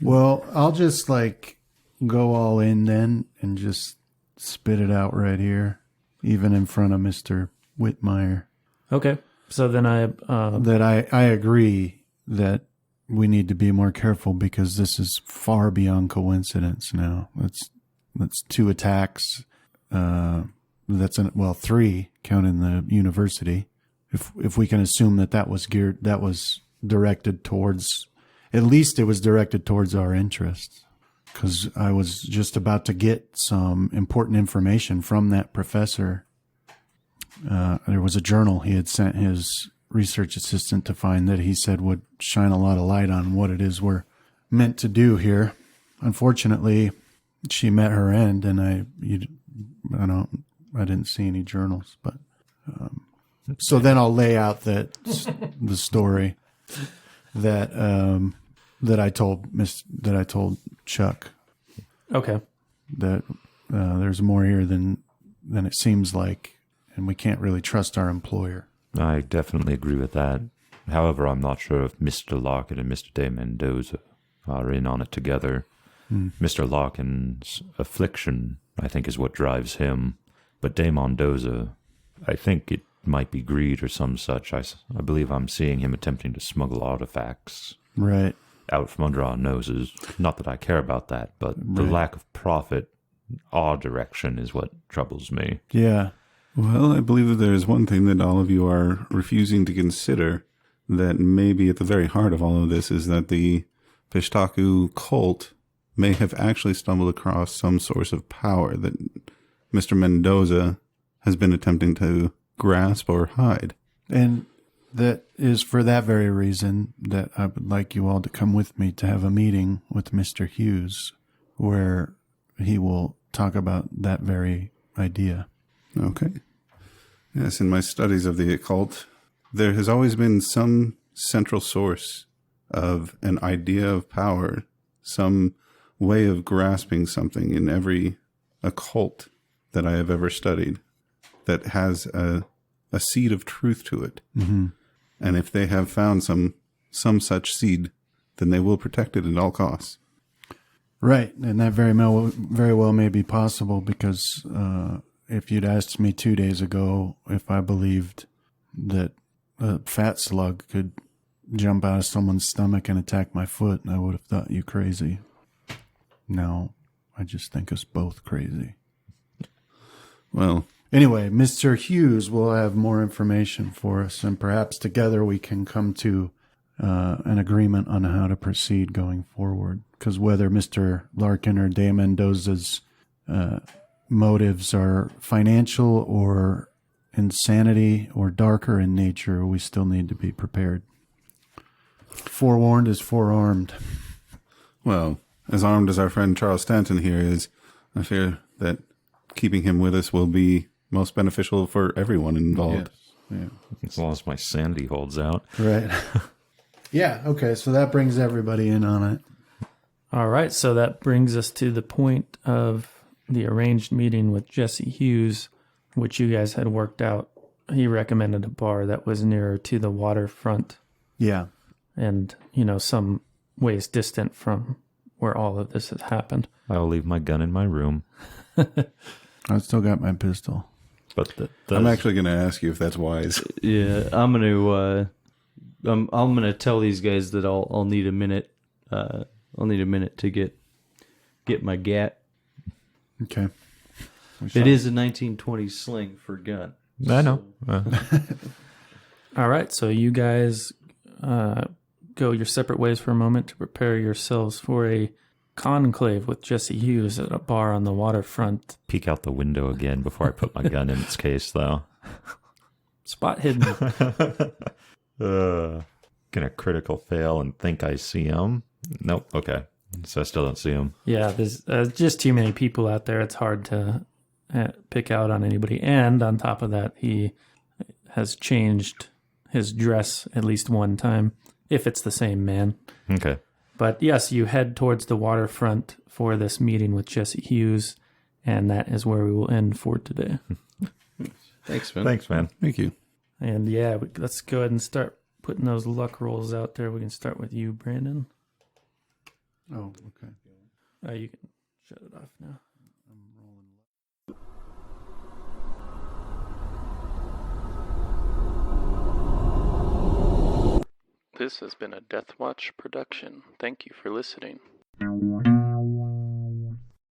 Well, I'll just go all in then and just spit it out right here, even in front of Mr. Whitmire. Okay. So then I agree that we need to be more careful because this is far beyond coincidence now. That's 2 attacks. Three, counting the university. If we can assume that was directed towards, at least it was directed towards our interests. Because I was just about to get some important information from that professor. There was a journal he had sent his research assistant to find that he said would shine a lot of light on what it is we're meant to do here. Unfortunately, she met her end, and I didn't see any journals, but so then I'll lay out the story that I told Chuck. Okay. That there's more here than it seems like, and we can't really trust our employer. I definitely agree with that. However, I'm not sure if Mr. Larkin and Mr. de Mendoza are in on it together. Mr. Larkin's affliction, I think, is what drives him. But de Mendoza, I think it might be greed or some such. I believe I'm seeing him attempting to smuggle artifacts Right. out from under our noses. Not that I care about that, but the lack of profit, our direction, is what troubles me. Yeah. Well, I believe that there is one thing that all of you are refusing to consider, that may be at the very heart of all of this, is that the Pishtaku cult may have actually stumbled across some source of power that Mr. Mendoza has been attempting to grasp or hide. And that is for that very reason that I would like you all to come with me to have a meeting with Mr. Hughes, where he will talk about that very idea. Okay. Yes, in my studies of the occult, there has always been some central source of an idea of power, some way of grasping something in every occult that I have ever studied that has a seed of truth to it. Mm-hmm. And if they have found some such seed, then they will protect it at all costs. Right, and that very well may be possible, because if you'd asked me 2 days ago if I believed that a fat slug could jump out of someone's stomach and attack my foot, I would have thought you crazy. No, I just think us both crazy. Well, anyway, Mr. Hughes will have more information for us, and perhaps together we can come to an agreement on how to proceed going forward. Because whether Mr. Larkin or de Mendoza's motives are financial or insanity or darker in nature, we still need to be prepared. Forewarned is forearmed. well, as armed as our friend Charles Stanton here is, I fear that keeping him with us will be most beneficial for everyone involved. Yes. Yeah. As long as my sanity holds out. Right. Yeah, okay, so that brings everybody in on it. All right, so that brings us to the point of the arranged meeting with Jesse Hughes, which you guys had worked out. He recommended a bar that was nearer to the waterfront Yeah. and, some ways distant from where all of this has happened. I'll leave my gun in my room. I still got my pistol. But I'm actually going to ask you if that's wise. Yeah, I'm gonna tell these guys that I'll need a minute. I'll need a minute to get my gat. Okay. It is a 1920s sling for gun. I know. All right, so you guys go your separate ways for a moment to prepare yourselves for a conclave with Jesse Hughes at a bar on the waterfront. Peek out the window again before I put my gun in its case, though. Spot hidden. Gonna critical fail and think I see him. Nope. Okay. So I still don't see him. Yeah, there's just too many people out there. It's hard to pick out on anybody. And on top of that, he has changed his dress at least one time, if it's the same man. Okay. But yes, you head towards the waterfront for this meeting with Jesse Hughes, and that is where we will end for today. Thanks, man. Thanks, man. Thank you. And yeah, let's go ahead and start putting those luck rolls out there. We can start with you, Brandon. Oh, okay. You can shut it off now. This has been a Death Watch production. Thank you for listening.